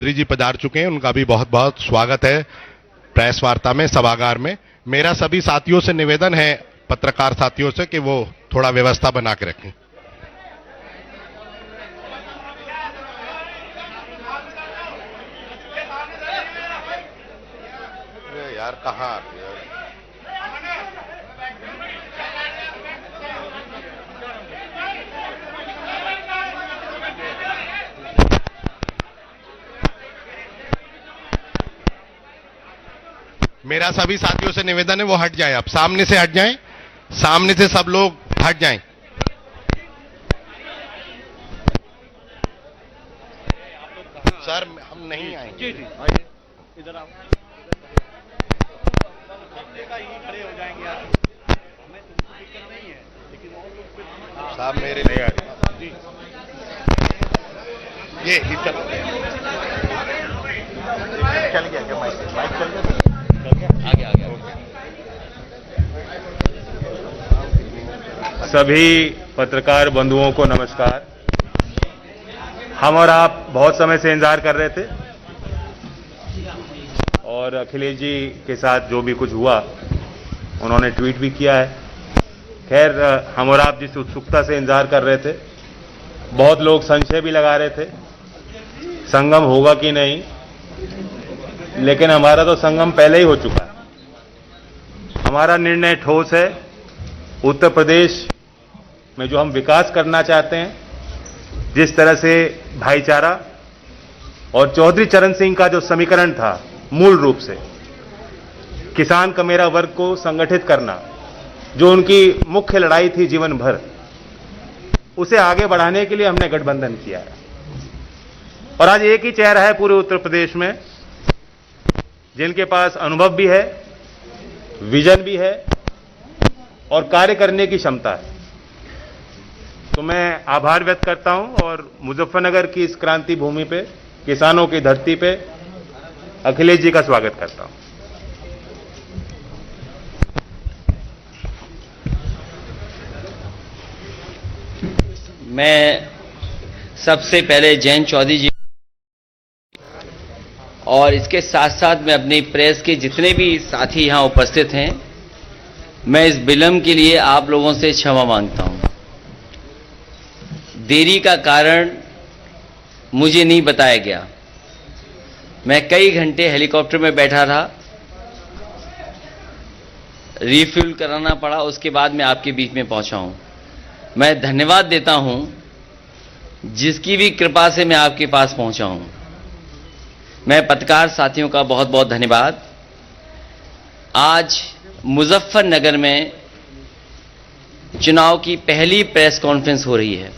मंत्री जी पधार चुके हैं, उनका भी बहुत बहुत स्वागत है प्रेस वार्ता में, सभागार में। मेरा सभी साथियों से निवेदन है, पत्रकार साथियों से, कि वो थोड़ा व्यवस्था बना के रखें। यार कहाँ मेरा सभी साथियों से निवेदन है वो हट जाएं, अब सामने से हट जाएं, सामने से सब लोग हट जाएं। सर हम नहीं आएंगे, इधर आओ, खड़े हो जाएंगे यार, हमें तुमको दिक्कत नहीं है, लेकिन और लोग साहब मेरे नहीं आ रहे। ये इधर चल गया क्या? माइक चल गया? आगे आगे सभी पत्रकार बंधुओं को नमस्कार। हम और आप बहुत समय से इंतजार कर रहे थे और अखिलेश जी के साथ जो भी कुछ हुआ उन्होंने ट्वीट भी किया है। खैर, हम और आप जिस उत्सुकता से इंतजार कर रहे थे, बहुत लोग संशय भी लगा रहे थे संगम होगा कि नहीं, लेकिन हमारा तो संगम पहले ही हो चुका है। हमारा निर्णय ठोस है। उत्तर प्रदेश में जो हम विकास करना चाहते हैं, जिस तरह से भाईचारा और चौधरी चरण सिंह का जो समीकरण था, मूल रूप से किसान का मेरा वर्ग को संगठित करना, जो उनकी मुख्य लड़ाई थी जीवन भर, उसे आगे बढ़ाने के लिए हमने गठबंधन किया है। और आज एक ही चेहरा है पूरे उत्तर प्रदेश में जिनके पास अनुभव भी है, विजन भी है और कार्य करने की क्षमता है। तो मैं आभार व्यक्त करता हूं और मुजफ्फरनगर की इस क्रांति भूमि पे, किसानों की धरती पे अखिलेश जी का स्वागत करता हूं। मैं सबसे पहले जयंत चौधरी जी और इसके साथ साथ मैं अपनी प्रेस के जितने भी साथी यहां उपस्थित हैं, मैं इस विलंब के लिए आप लोगों से क्षमा मांगता हूं। देरी का कारण मुझे नहीं बताया गया। मैं कई घंटे हेलीकॉप्टर में बैठा रहा, रिफ्यूल कराना पड़ा, उसके बाद मैं आपके बीच में पहुंचा हूं। मैं धन्यवाद देता हूं जिसकी भी कृपा से मैं आपके पास पहुंचा हूं। मैं पत्रकार साथियों का बहुत बहुत धन्यवाद। आज मुजफ्फरनगर में चुनाव की पहली प्रेस कॉन्फ्रेंस हो रही है।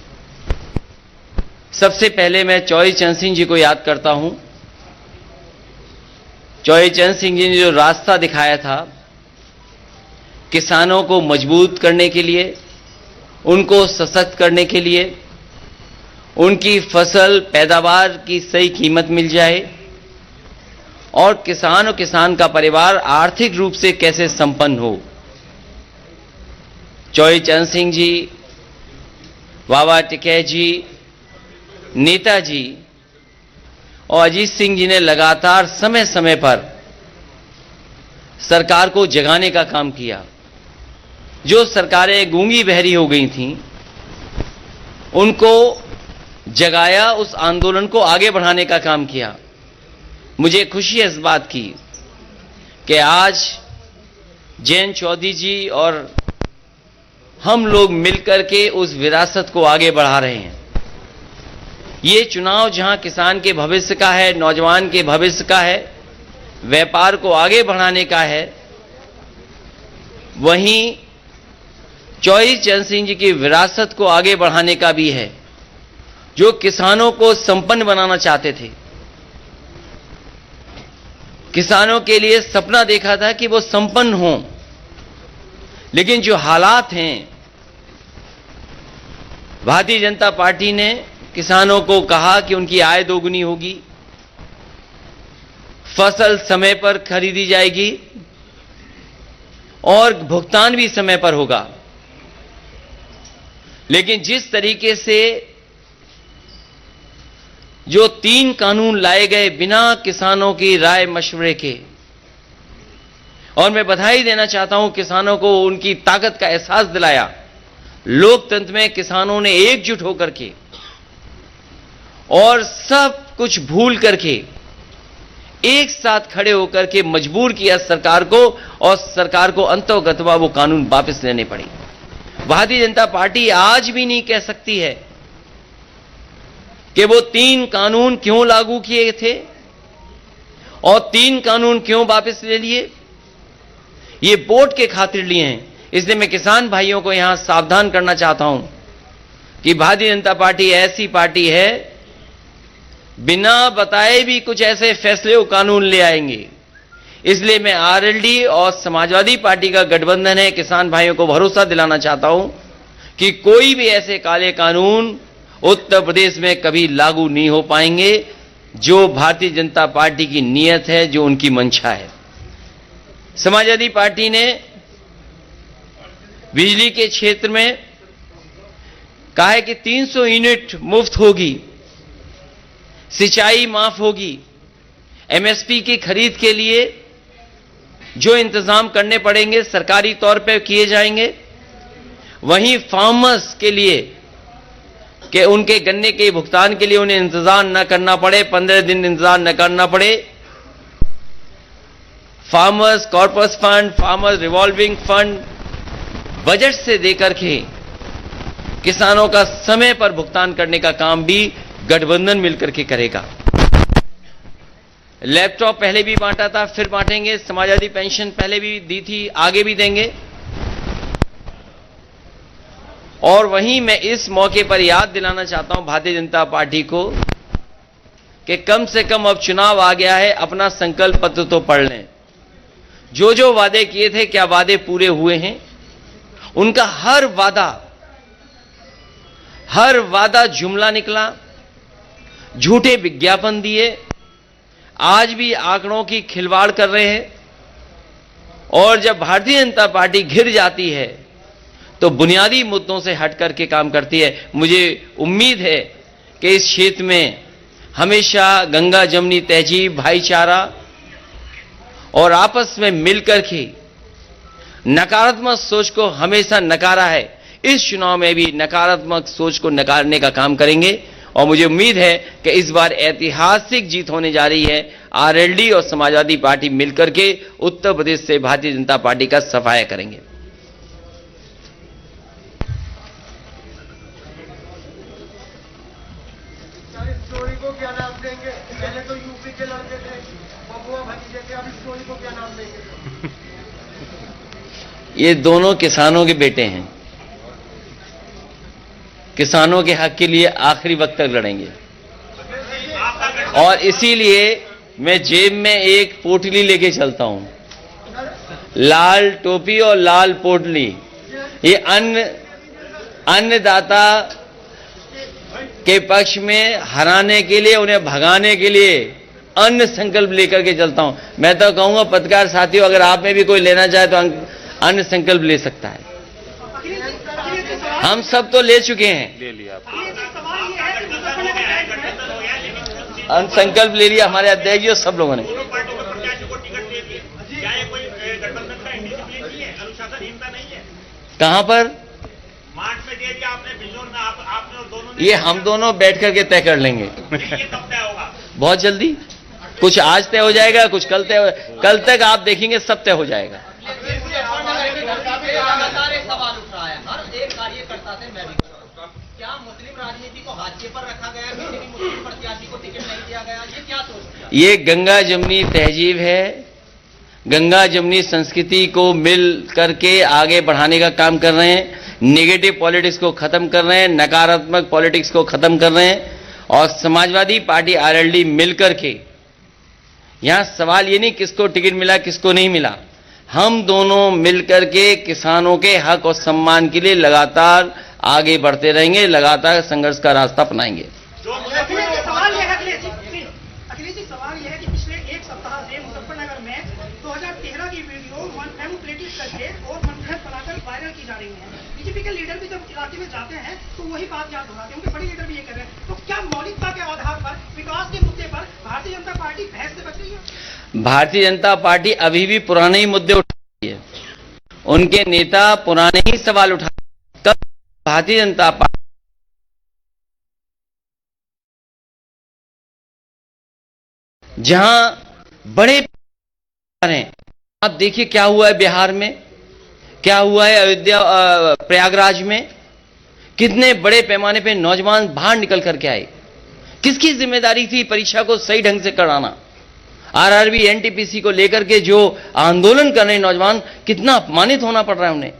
सबसे पहले मैं चौधरी चरण सिंह जी को याद करता हूं। चौधरी चरण सिंह जी ने जो रास्ता दिखाया था किसानों को मजबूत करने के लिए, उनको सशक्त करने के लिए, उनकी फसल पैदावार की सही कीमत मिल जाए और किसान का परिवार आर्थिक रूप से कैसे संपन्न हो। चौधरी चरण सिंह जी, बाबा टिकैत जी, नेताजी और अजीत सिंह जी ने लगातार समय समय पर सरकार को जगाने का काम किया। जो सरकारें गूंगी बहरी हो गई थीं, उनको जगाया, उस आंदोलन को आगे बढ़ाने का काम किया। मुझे खुशी है इस बात की कि आज जयंत चौधरी जी और हम लोग मिलकर के उस विरासत को आगे बढ़ा रहे हैं। ये चुनाव जहां किसान के भविष्य का है, नौजवान के भविष्य का है, व्यापार को आगे बढ़ाने का है, वहीं चौधरी चरण सिंह जी की विरासत को आगे बढ़ाने का भी है, जो किसानों को संपन्न बनाना चाहते थे। किसानों के लिए सपना देखा था कि वो संपन्न हों, लेकिन जो हालात हैं, भारतीय जनता पार्टी ने किसानों को कहा कि उनकी आय दोगुनी होगी, फसल समय पर खरीदी जाएगी और भुगतान भी समय पर होगा। लेकिन जिस तरीके से जो 3 कानून लाए गए बिना किसानों की राय मशवरे के, और मैं बधाई देना चाहता हूं किसानों को, उनकी ताकत का एहसास दिलाया। लोकतंत्र में किसानों ने एकजुट होकर के और सब कुछ भूल करके एक साथ खड़े होकर के मजबूर किया सरकार को, और सरकार को अंततः वो कानून वापस लेने पड़े। भारतीय जनता पार्टी आज भी नहीं कह सकती है कि वो 3 कानून क्यों लागू किए थे और 3 कानून क्यों वापस ले लिए। ये वोट के खातिर लिए हैं। इसलिए मैं किसान भाइयों को यहां सावधान करना चाहता हूं कि भारतीय जनता पार्टी ऐसी पार्टी है, बिना बताए भी कुछ ऐसे फैसले और कानून ले आएंगे। इसलिए मैं आरएलडी और समाजवादी पार्टी का गठबंधन है, किसान भाइयों को भरोसा दिलाना चाहता हूं कि कोई भी ऐसे काले कानून उत्तर प्रदेश में कभी लागू नहीं हो पाएंगे। जो भारतीय जनता पार्टी की नीयत है, जो उनकी मंशा है। समाजवादी पार्टी ने बिजली के क्षेत्र में कहा है कि 300 यूनिट मुफ्त होगी, सिंचाई माफ होगी, एमएसपी की खरीद के लिए जो इंतजाम करने पड़ेंगे सरकारी तौर पर किए जाएंगे। वहीं फार्मर्स के लिए कि उनके गन्ने के भुगतान के लिए उन्हें इंतजार न करना पड़े, 15 दिन इंतजार न करना पड़े। Farmers corpus fund, farmers revolving fund budget से देकर के किसानों का समय पर भुगतान करने का काम भी गठबंधन मिलकर के करेगा। लैपटॉप पहले भी बांटा था, फिर बांटेंगे। समाजवादी पेंशन पहले भी दी थी, आगे भी देंगे। और वहीं मैं इस मौके पर याद दिलाना चाहता हूं भारतीय जनता पार्टी को कि कम से कम अब चुनाव आ गया है, अपना संकल्प पत्र तो पढ़ लें। जो जो वादे किए थे, क्या वादे पूरे हुए हैं? उनका हर वादा जुमला निकला, झूठे विज्ञापन दिए, आज भी आंकड़ों की खिलवाड़ कर रहे हैं। और जब भारतीय जनता पार्टी घिर जाती है तो बुनियादी मुद्दों से हट करके काम करती है। मुझे उम्मीद है कि इस क्षेत्र में हमेशा गंगा जमुनी तहजीब, भाईचारा और आपस में मिलकर के नकारात्मक सोच को हमेशा नकारा है। इस चुनाव में भी नकारात्मक सोच को नकारने का काम करेंगे। और मुझे उम्मीद है कि इस बार ऐतिहासिक जीत होने जा रही है। आरएलडी और समाजवादी पार्टी मिलकर के उत्तर प्रदेश से भारतीय जनता पार्टी का सफाया करेंगे। स्टोरी को क्या नाम देंगे? पहले तो यूपी के लड़के थे, बबुआ भतीजे थे, अब स्टोरी को क्या नाम देंगे? ये दोनों किसानों के बेटे हैं, किसानों के हक के लिए आखिरी वक्त तक लड़ेंगे। और इसीलिए मैं जेब में एक पोटली लेके चलता हूं, लाल टोपी और लाल पोटली। ये अन्नदाता के पक्ष में हराने के लिए, उन्हें भगाने के लिए अन्न संकल्प लेकर के चलता हूं। मैं तो कहूंगा पत्रकार साथियों, अगर आप में भी कोई लेना चाहे तो अन्न संकल्प ले सकता है। हम सब तो ले चुके हैं, ले लिया अन्न संकल्प ले लिया हमारे अध्यक्ष और सब लोगों ने। कहां पर? मार्च में दे दिया आपने, बिजनौर में आपने और दोनों ने। ये हम दोनों बैठ करके तय कर लेंगे। ये कब तय होगा? बहुत जल्दी। कुछ आज तय हो जाएगा, कुछ कल तय, कल तक आप देखेंगे सब तय हो जाएगा। लगातार एक सवाल उठ रहा है हर एक कार्यकर्ता से, मैं भी क्या मुस्लिम राजनीति को हाशिए पर रखा गया? किसी भी मुस्लिम प्रत्याशी को टिकट नहीं दिया गया, ये क्या सोचते हैं? ये गंगा जमुनी तहजीब है। गंगा जमुनी संस्कृति को मिल करके आगे बढ़ाने का काम कर रहे हैं। नेगेटिव पॉलिटिक्स को खत्म कर रहे हैं, नकारात्मक पॉलिटिक्स को खत्म कर रहे हैं। और समाजवादी पार्टी आरएलडी मिलकर के, यहां सवाल ये नहीं किसको टिकट मिला किसको नहीं मिला, हम दोनों मिलकर के किसानों के हक और सम्मान के लिए लगातार आगे बढ़ते रहेंगे, लगातार संघर्ष का रास्ता अपनाएंगे। जो अखिलेश जी, सवाल यह है कि पिछले एक सप्ताह से मुजफ्फरनगर में 2013 की वीडियो मैनिपुलेटिव करके और मनगढ़ंत बनाकर वायरल की जा रही है। बीजेपी के लीडर भी जब इलाके में जाते हैं तो वही बात याद दोहराते हैं, उनके बड़े लीडर भी ये कर रहे हैं। तो क्या मौलिकता के आधार पर विकास के मुद्दे पर भारतीय जनता पार्टी बहस से बच रही है? भारतीय जनता पार्टी अभी भी पुराने ही मुद्दे उठा रही है। उनके नेता पुराने ही सवाल उठा रहे हैं। कब भारतीय जनता पार्टी जहां बड़े हैं, आप देखिए क्या हुआ है बिहार में, क्या हुआ है अयोध्या प्रयागराज में, कितने बड़े पैमाने पे नौजवान बाहर निकल करके आए। किसकी जिम्मेदारी थी परीक्षा को सही ढंग से कराना? आरआरबी एनटीपीसी को लेकर के जो आंदोलन कर रहे नौजवान, कितना अपमानित होना पड़ रहा है उन्हें।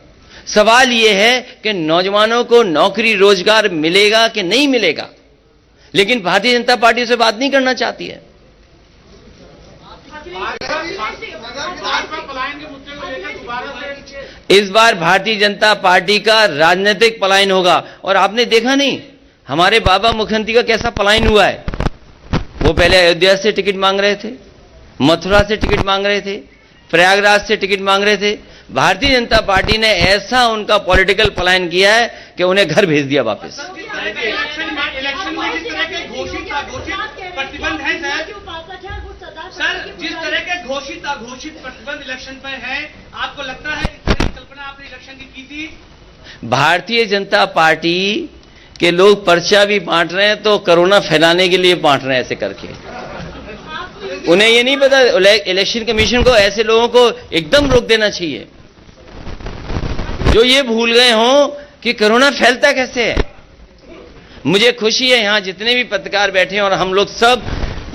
सवाल यह है कि नौजवानों को नौकरी रोजगार मिलेगा कि नहीं मिलेगा, लेकिन भारतीय जनता पार्टी से बात नहीं करना चाहती है। इस बार भारतीय जनता पार्टी का राजनीतिक पलायन होगा। और आपने देखा नहीं हमारे बाबा मुख्यमंत्री का कैसा पलायन हुआ है। वो पहले अयोध्या से टिकट मांग रहे थे, मथुरा से टिकट मांग रहे थे, प्रयागराज से टिकट मांग रहे थे। भारतीय जनता पार्टी ने ऐसा उनका पॉलिटिकल पलायन किया है कि उन्हें घर भेज दिया वापस। प्रतिबंध है सर, जिस तरह के घोषित अघोषित प्रतिबंध इलेक्शन पर है, आपको लगता है इस तरह की कल्पना आपने इलेक्शन की थी? भारतीय जनता पार्टी के लोग पर्चा भी बांट रहे हैं तो कोरोना फैलाने के लिए बांट रहे हैं ऐसे करके। उन्हें ये नहीं पता इलेक्शन कमीशन को ऐसे लोगों को एकदम रोक देना चाहिए जो ये भूल गए हों कि कोरोना फैलता कैसे है। मुझे खुशी है यहां जितने भी पत्रकार बैठे हैं और हम लोग सब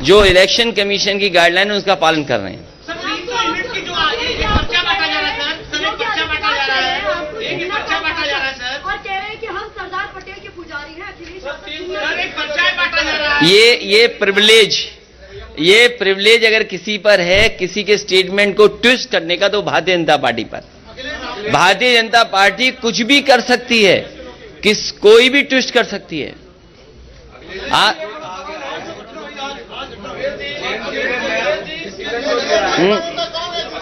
जो इलेक्शन कमीशन की गाइडलाइन है उसका पालन कर रहे हैं। सर 300 यूनिट की जो एक पर्चा बांटा जा रहा है सर, एक पर्चा बांटा जा रहा है, एक पर्चा बांटा जा रहा है सर, और कह रहे हैं कि हम सरदार पटेल के पुजारी हैं। सर एक पर्चा बांटा जा रहा है। ये प्रिविलेज अगर किसी पर है, किसी के स्टेटमेंट को ट्विस्ट करने का, तो भारतीय जनता पार्टी पर। भारतीय जनता पार्टी कुछ भी कर सकती है, कोई भी ट्विस्ट कर सकती है।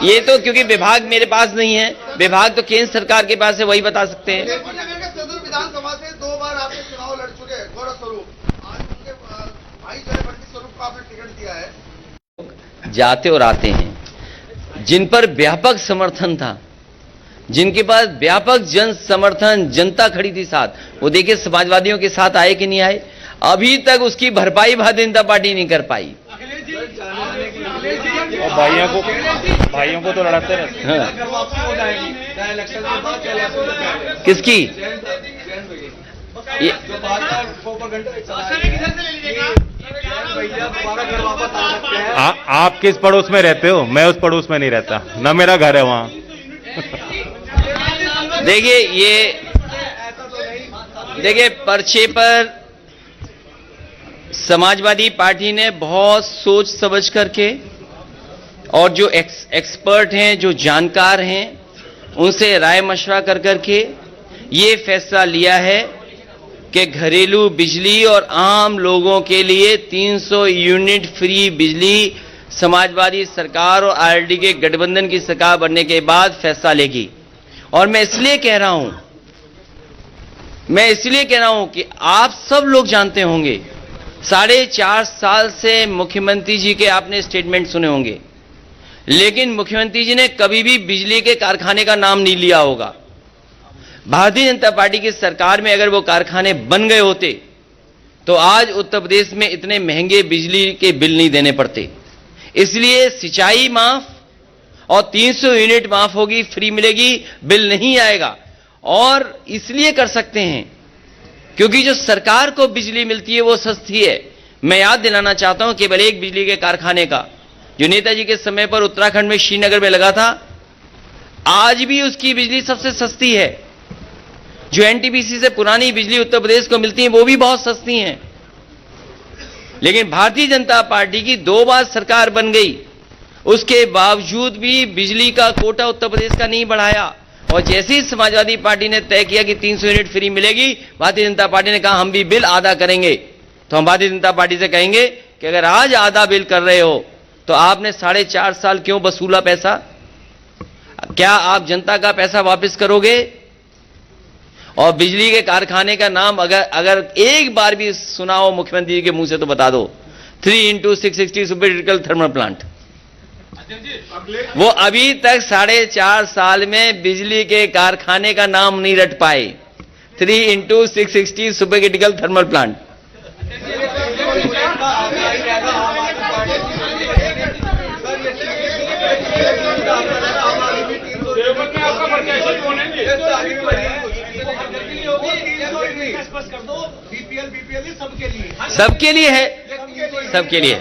ये तो क्योंकि विभाग मेरे पास नहीं है, विभाग तो केंद्र सरकार के पास है, वही बता सकते हैं। सदर विधानसभा से 2 बार आपने चुनाव लड़ चुके हैं, गौरव स्वरूप। आज उनके भाई बंटी स्वरूप को आपने टिकट दिया है। जाते और आते हैं जिन पर व्यापक समर्थन था, जिनके पास व्यापक जन समर्थन, जनता खड़ी थी साथ, वो देखिए समाजवादियों के साथ आए कि नहीं आए। अभी तक उसकी भरपाई भारतीय जनता पार्टी नहीं कर पाई। और भाइयों को तो लड़ाते रहते हैं। हाँ। किसकी आप किस पड़ोस में रहते हो? मैं उस पड़ोस में नहीं रहता, ना मेरा घर है वहां। देखिए पर्चे पर समाजवादी पार्टी ने बहुत सोच समझ करके और जो एक्सपर्ट हैं, जो जानकार हैं, उनसे राय मशवरा कर करके ये फैसला लिया है कि घरेलू बिजली और आम लोगों के लिए 300 यूनिट फ्री बिजली समाजवादी सरकार और आरएलडी के गठबंधन की सरकार बनने के बाद फैसला लेगी। और मैं इसलिए कह रहा हूं कि आप सब लोग जानते होंगे, 4.5 साल से मुख्यमंत्री जी के आपने स्टेटमेंट सुने होंगे, लेकिन मुख्यमंत्री जी ने कभी भी बिजली के कारखाने का नाम नहीं लिया होगा। भारतीय जनता पार्टी की सरकार में अगर वो कारखाने बन गए होते तो आज उत्तर प्रदेश में इतने महंगे बिजली के बिल नहीं देने पड़ते। इसलिए सिंचाई माफ और 300 यूनिट माफ होगी, फ्री मिलेगी, बिल नहीं आएगा। और इसलिए कर सकते हैं क्योंकि जो सरकार को बिजली मिलती है वो सस्ती है। मैं याद दिलाना चाहता हूं केवल एक बिजली के कारखाने का जो नेताजी के समय पर उत्तराखंड में श्रीनगर में लगा था, आज भी उसकी बिजली सबसे सस्ती है। जो एनटीपीसी से पुरानी बिजली उत्तर प्रदेश को मिलती है वो भी बहुत सस्ती हैं। लेकिन भारतीय जनता पार्टी की 2 बार सरकार बन गई, उसके बावजूद भी बिजली का कोटा उत्तर प्रदेश का नहीं बढ़ाया। और जैसे ही समाजवादी पार्टी ने तय किया कि 300 यूनिट फ्री मिलेगी, भारतीय जनता पार्टी ने कहा हम भी बिल आधा करेंगे। तो हम भारतीय जनता पार्टी से कहेंगे कि अगर आज आधा बिल कर रहे हो तो आपने 4.5 साल क्यों वसूला पैसा? क्या आप जनता का पैसा वापस करोगे? और बिजली के कारखाने का नाम अगर एक बार भी सुना हो मुख्यमंत्री के मुंह से तो बता दो। 3x660 super critical thermal plant. वो अभी तक 4.5 साल में बिजली के कारखाने का नाम नहीं रट पाए। 3x660 super critical thermal plant. सबके लिए है, सबके लिए है।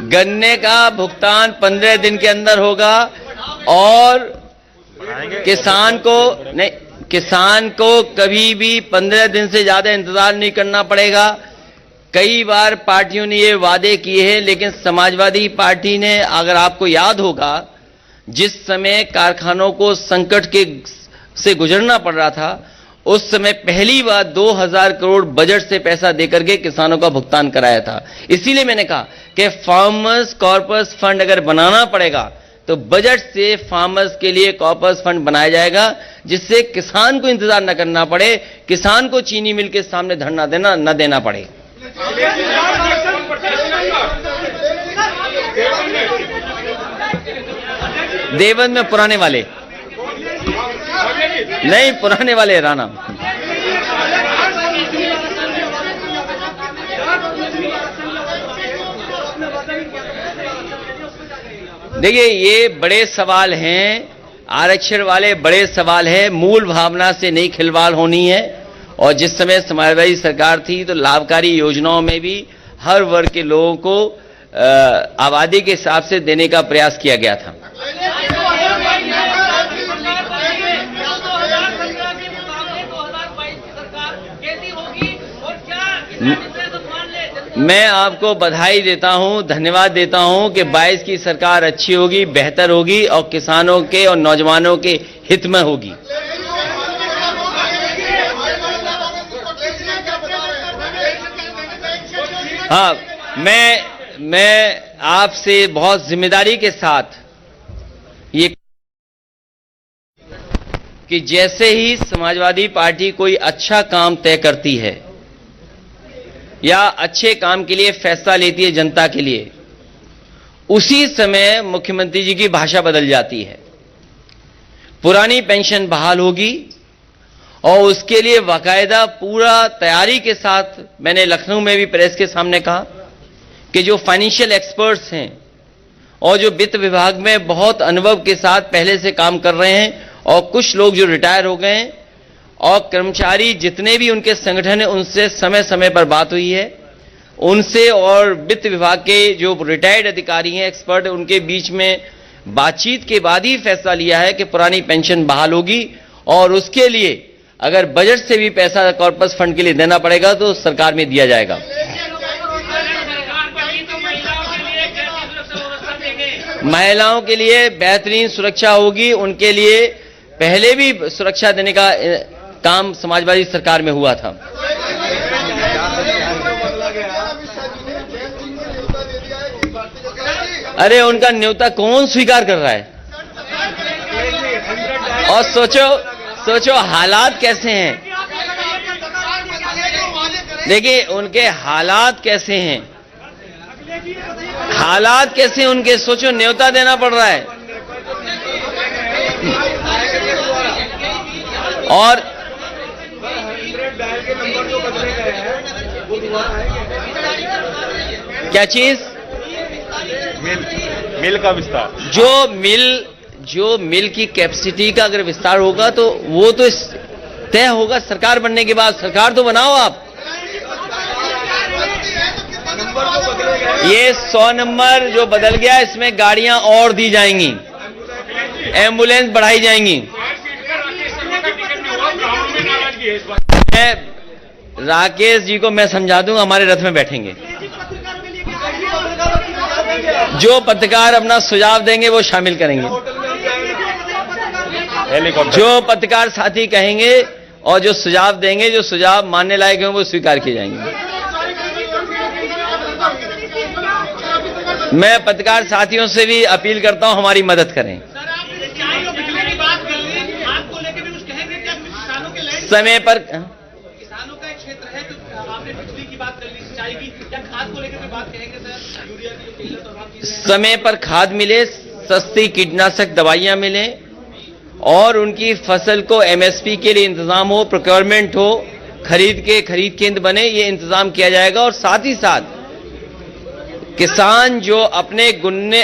गन्ने का भुगतान 15 दिन के अंदर होगा और किसान को कभी भी 15 दिन से ज्यादा इंतजार नहीं करना पड़ेगा। कई बार पार्टियों ने ये वादे किए हैं, लेकिन समाजवादी पार्टी ने, अगर आपको याद होगा, जिस समय कारखानों को संकट से गुजरना पड़ रहा था, उस समय पहली बार 2000 करोड़ बजट से पैसा देकर के किसानों का भुगतान कराया था। इसीलिए मैंने कहा कि फार्मर्स कॉर्पस फंड अगर बनाना पड़ेगा तो बजट से फार्मर्स के लिए कॉर्पस फंड बनाया जाएगा, जिससे किसान को इंतजार न करना पड़े, किसान को चीनी मिल के सामने धरना न देना पड़े। देवबंद में पुराने वाले नहीं, पुराने वाले राणा। देखिए, ये बड़े सवाल हैं, आरक्षण वाले बड़े सवाल हैं। मूल भावना से नहीं खिलवाड़ होनी है। और जिस समय समाजवादी सरकार थी तो लाभकारी योजनाओं में भी हर वर्ग के लोगों को आबादी के हिसाब से देने का प्रयास किया गया था। मैं आपको बधाई देता हूं, धन्यवाद देता हूं कि 22 की सरकार अच्छी होगी, बेहतर होगी और किसानों के और नौजवानों के हित में होगी। हाँ, मैं आपसे बहुत जिम्मेदारी के साथ ये कि जैसे ही समाजवादी पार्टी कोई अच्छा काम तय करती है या अच्छे काम के लिए फैसला लेती है जनता के लिए, उसी समय मुख्यमंत्री जी की भाषा बदल जाती है। पुरानी पेंशन बहाल होगी और उसके लिए बाकायदा पूरा तैयारी के साथ, मैंने लखनऊ में भी प्रेस के सामने कहा कि जो फाइनेंशियल एक्सपर्ट्स हैं और जो वित्त विभाग में बहुत अनुभव के साथ पहले से काम कर रहे हैं और कुछ लोग जो रिटायर हो गए हैं और कर्मचारी जितने भी उनके संगठन हैं, उनसे समय समय पर बात हुई है, उनसे और वित्त विभाग के जो रिटायर्ड अधिकारी हैं, एक्सपर्ट, उनके बीच में बातचीत के बाद ही फैसला लिया है कि पुरानी पेंशन बहाल होगी और उसके लिए अगर बजट से भी पैसा कॉर्पस फंड के लिए देना पड़ेगा तो सरकार में दिया जाएगा। महिलाओं के लिए बेहतरीन सुरक्षा होगी, उनके लिए पहले भी सुरक्षा देने का काम समाजवादी सरकार में हुआ था। अरे उनका न्योता कौन स्वीकार कर रहा है? और सोचो हालात कैसे हैं। देखिए उनके हालात कैसे हैं, हालात कैसे उनके, सोचो न्योता देना पड़ रहा है। और क्या चीज? मिल का विस्तार। जो मिल की कैपेसिटी का अगर विस्तार होगा तो वो तो तय होगा सरकार बनने के बाद। सरकार तो बनाओ आप। ये 100 नंबर जो बदल गया, इसमें गाड़ियां और दी जाएंगी, एम्बुलेंस बढ़ाई जाएंगी। राकेश जी को मैं समझा दूंगा, हमारे रथ में बैठेंगे। जो पत्रकार अपना सुझाव देंगे वो शामिल करेंगे। हेलीकॉप्टर जो पत्रकार साथी कहेंगे और जो सुझाव देंगे, जो सुझाव मानने लायक होंगे वो स्वीकार किए जाएंगे। मैं पत्रकार साथियों से भी अपील करता हूं हमारी मदद करें। सर आप सिंचाई और बिजली की बात कर ली, खाद को लेकर भी कुछ कहेंगे क्या? किसानों के लैंड समय पर किसानों का एक क्षेत्र है, तो आपने बिजली की बात कर ली, सिंचाई की, या खाद को लेकर भी बात कहेंगे सर? यूरिया की जो किल्लत और बात की समय पर खाद मिले, सस्ती कीटनाशक दवाइयां मिलें और उनकी फसल को एमएसपी के लिए इंतजाम हो, प्रोक्योरमेंट हो, खरीद केंद्र बने, ये इंतजाम किया जाएगा। और साथ ही साथ किसान जो अपने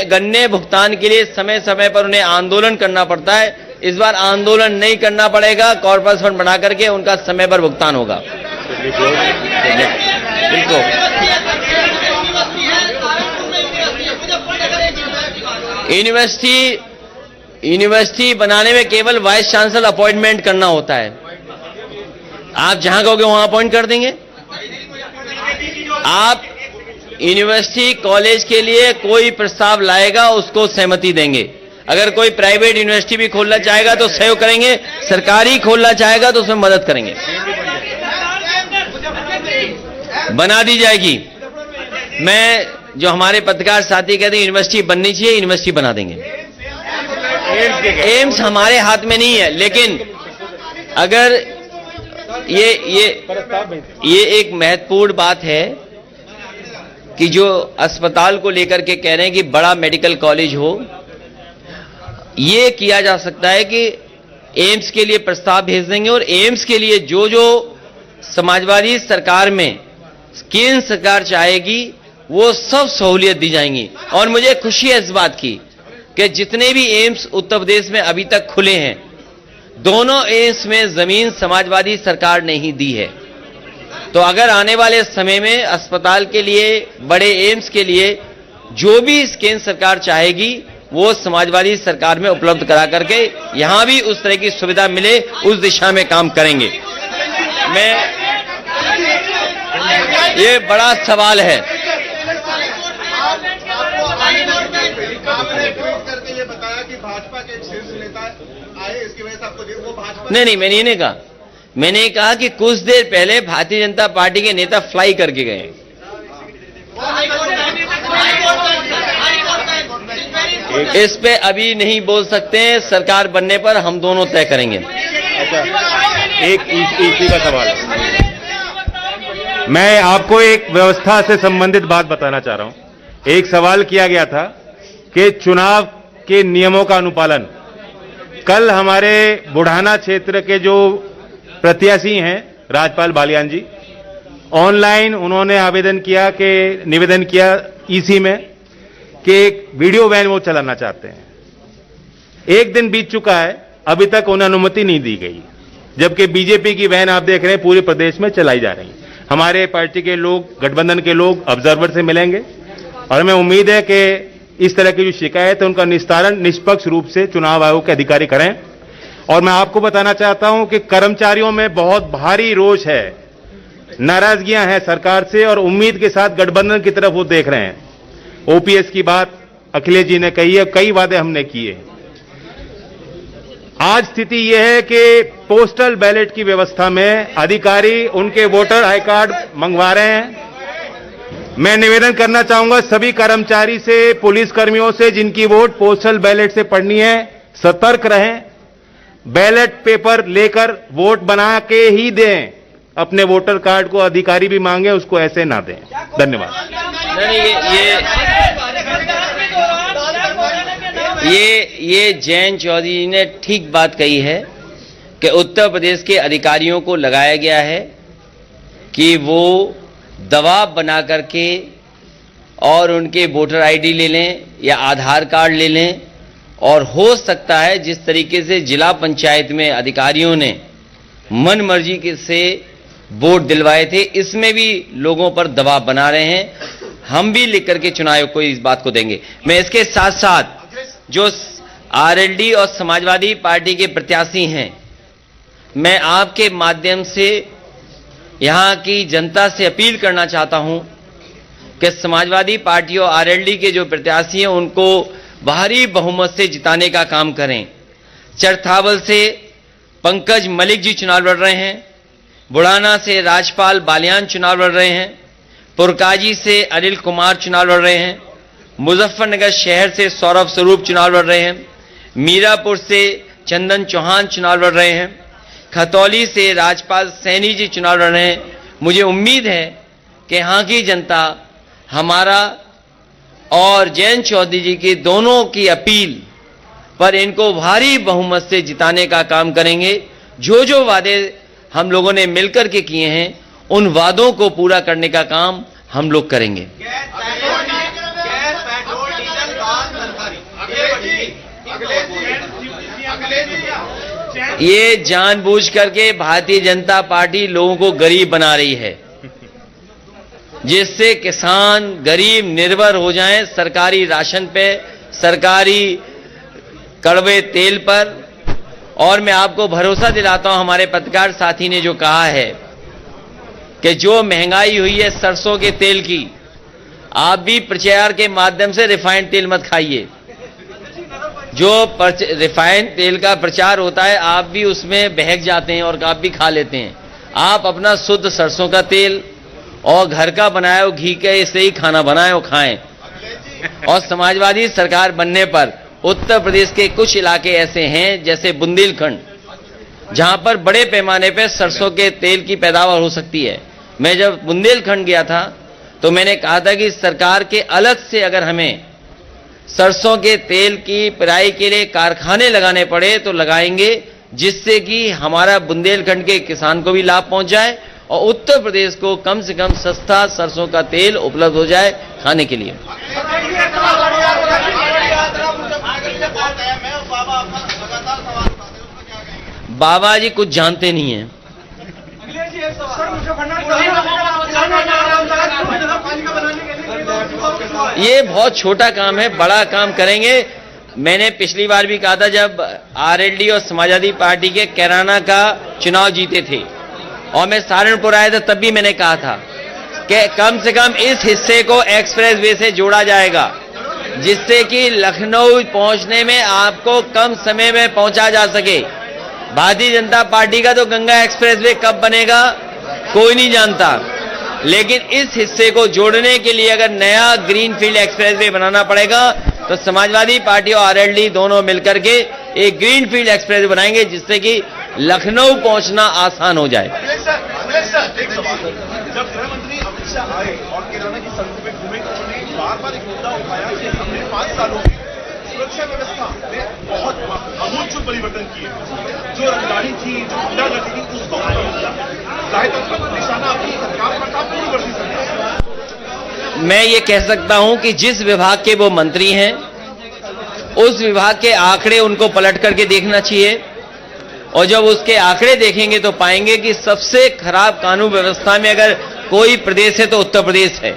गन्ने भुगतान के लिए समय समय पर उन्हें आंदोलन करना पड़ता है, इस बार आंदोलन नहीं करना पड़ेगा, कॉर्पस फंड बना करके उनका समय पर भुगतान होगा। बिल्कुल। यूनिवर्सिटी बनाने में केवल वाइस चांसलर अपॉइंटमेंट करना होता है। आप जहां कहोगे वहां अपॉइंट कर देंगे। आप यूनिवर्सिटी कॉलेज के लिए कोई प्रस्ताव लाएगा उसको सहमति देंगे। अगर कोई प्राइवेट यूनिवर्सिटी भी खोलना चाहेगा तो सहयोग करेंगे, सरकारी खोलना चाहेगा तो उसमें मदद करेंगे। बना दी जाएगी। मैं जो हमारे पत्रकार साथी कहते हैं यूनिवर्सिटी बननी चाहिए, यूनिवर्सिटी बना देंगे। एम्स हमारे हाथ में नहीं है, लेकिन अगर ये एक महत्वपूर्ण बात है कि जो अस्पताल को लेकर के कह रहे हैं कि बड़ा मेडिकल कॉलेज हो, ये किया जा सकता है कि एम्स के लिए प्रस्ताव भेज देंगे और एम्स के लिए जो जो समाजवादी सरकार में केंद्र सरकार चाहेगी वो सब सहूलियत दी जाएंगी। और मुझे खुशी है इस बात की कि जितने भी एम्स उत्तर प्रदेश में अभी तक खुले हैं, दोनों एम्स में जमीन समाजवादी सरकार ने ही दी है। तो अगर आने वाले समय में अस्पताल के लिए, बड़े एम्स के लिए जो भी केंद्र सरकार चाहेगी वो समाजवादी सरकार में उपलब्ध करा करके यहां भी उस तरह की सुविधा मिले, उस दिशा में काम करेंगे। ये बड़ा सवाल है। आपने ट्वीट करके ये बताया कि भाजपा के एक शीर्ष नेता आए, इसकी वजह से आपको वो भाजपा नहीं, मैंने ये नहीं कहा। मैंने कहा कि कुछ देर पहले भारतीय जनता पार्टी के नेता फ्लाई करके गए। इस पे अभी नहीं बोल सकते हैं, सरकार बनने पर हम दोनों तय करेंगे। एक इसी का सवाल है। मैं आपको एक व्यवस्था से संबंधित बात बताना चाह रहा हूं। एक सवाल किया गया था कि चुनाव के नियमों का अनुपालन। कल हमारे बुढ़ाना क्षेत्र के जो प्रत्याशी हैं राजपाल बालियान जी, ऑनलाइन उन्होंने निवेदन किया ईसी में कि एक वीडियो वैन वो चलाना चाहते हैं। एक दिन बीत चुका है, अभी तक उन्हें अनुमति नहीं दी गई, जबकि बीजेपी की वैन आप देख रहे हैं पूरे प्रदेश में चलाई जा रही है। हमारे पार्टी के लोग, गठबंधन के लोग ऑब्जर्वर से मिलेंगे और हमें उम्मीद है कि इस तरह की जो शिकायत है उनका निस्तारण निष्पक्ष रूप से चुनाव आयोग के अधिकारी करें। और मैं आपको बताना चाहता हूं कि कर्मचारियों में बहुत भारी रोष है, नाराजगियां हैं सरकार से और उम्मीद के साथ गठबंधन की तरफ वो देख रहे हैं। ओपीएस की बात अखिलेश जी ने कही है, कई वादे हमने किए। आज स्थिति यह है कि पोस्टल बैलेट की व्यवस्था में अधिकारी उनके वोटर आई कार्ड मंगवा रहे हैं। मैं निवेदन करना चाहूंगा सभी कर्मचारी से, पुलिस कर्मियों से जिनकी वोट पोस्टल बैलेट से पड़नी है, सतर्क रहें। बैलेट पेपर लेकर वोट बना के ही दें। अपने वोटर कार्ड को अधिकारी भी मांगे, उसको ऐसे ना दें। धन्यवाद। ये जयंत चौधरी जी ने ठीक बात कही है कि उत्तर प्रदेश के अधिकारियों को लगाया गया है कि वो दबाव बना करके और उनके वोटर आईडी ले लें या आधार कार्ड ले लें। और हो सकता है जिस तरीके से जिला पंचायत में अधिकारियों ने मन मर्जी से वोट दिलवाए थे, इसमें भी लोगों पर दबाव बना रहे हैं। हम भी लिख करके चुनाव आयोग को इस बात को देंगे। मैं इसके साथ साथ जो आरएलडी और समाजवादी पार्टी के प्रत्याशी हैं, मैं आपके माध्यम से यहां की जनता से अपील करना चाहता हूं कि समाजवादी पार्टी और आरएलडी के जो प्रत्याशी हैं उनको भारी बहुमत से जिताने का काम करें, चरथावल से पंकज मलिक जी चुनाव लड़ रहे हैं, बुढ़ाना से राजपाल बालियान चुनाव लड़ रहे हैं, पुरकाजी से अनिल कुमार चुनाव लड़ रहे हैं, मुजफ्फरनगर शहर से सौरभ स्वरूप चुनाव लड़ रहे हैं, मीरापुर से चंदन चौहान चुनाव लड़ रहे हैं, खतौली से राजपाल सैनी जी चुनाव लड़ रहे हैं। मुझे उम्मीद है कि यहाँ की जनता हमारा और जयंत चौधरी जी की दोनों की अपील पर इनको भारी बहुमत से जिताने का काम करेंगे। जो जो वादे हम लोगों ने मिलकर के किए हैं उन वादों को पूरा करने का काम हम लोग करेंगे। ये जानबूझ करके भारतीय जनता पार्टी लोगों को गरीब बना रही है, जिससे किसान गरीब निर्भर हो जाएं सरकारी राशन पे, सरकारी कड़वे तेल पर। और मैं आपको भरोसा दिलाता हूं, हमारे पत्रकार साथी ने जो कहा है कि जो महंगाई हुई है सरसों के तेल की, आप भी प्रचार के माध्यम से रिफाइंड तेल मत खाइए। जो रिफाइंड तेल का प्रचार होता है आप भी उसमें बहक जाते हैं और आप भी खा लेते हैं। आप अपना शुद्ध सरसों का तेल और घर का बनाया हुआ घी के इससे ही खाना बनाएं और खाएं। और समाजवादी सरकार बनने पर उत्तर प्रदेश के कुछ इलाके ऐसे हैं जैसे बुंदेलखंड, जहां पर बड़े पैमाने पर सरसों के तेल की पैदावार हो सकती है। मैं जब बुंदेलखंड गया था तो मैंने कहा था कि सरकार के अलग से अगर हमें सरसों के तेल की पेराई के लिए कारखाने लगाने पड़े तो लगाएंगे, जिससे कि हमारा बुंदेलखंड के किसान को भी लाभ पहुंच जाए और उत्तर प्रदेश को कम से कम सस्ता सरसों का तेल उपलब्ध हो जाए खाने के लिए। बाबा जी कुछ जानते नहीं हैं। ये बहुत छोटा काम है, बड़ा काम करेंगे। मैंने पिछली बार भी कहा था जब आरएलडी और समाजवादी पार्टी के कैराना का चुनाव जीते थे और मैं सहारनपुर आया था, तब भी मैंने कहा था कि कम से कम इस हिस्से को एक्सप्रेस वे से जोड़ा जाएगा, जिससे कि लखनऊ पहुंचने में आपको कम समय में पहुंचा जा सके। भारतीय जनता पार्टी का तो गंगा एक्सप्रेस वे कब बनेगा कोई नहीं जानता, लेकिन इस हिस्से को जोड़ने के लिए अगर नया ग्रीनफील्ड एक्सप्रेस वे बनाना पड़ेगा तो समाजवादी पार्टी और आरएलडी दोनों मिलकर के एक ग्रीनफील्ड एक्सप्रेस बनाएंगे, जिससे कि लखनऊ पहुंचना आसान हो जाए। जब गृहमंत्री अमित शाह आए और किराना की सड़कों में घूमे, उन्होंने बार-बार एक मुद्दा उठाया कि हमने 5 सालों में सुरक्षा व्यवस्था में बहुत आमूल परिवर्तन किए। जो रंगदारी थी, जो गुंडागर्दी थी, उसको हटा दिया। जाहिर तौर पर निशाना अपनी सरकार पर था, पूरी वर्दी सरकार। मैं ये कह सकता हूं कि जिस विभाग के वो मंत्री हैं उस विभाग के आंकड़े उनको पलट करके देखना चाहिए, और जब उसके आंकड़े देखेंगे तो पाएंगे कि सबसे खराब कानून व्यवस्था में अगर कोई प्रदेश है तो उत्तर प्रदेश है।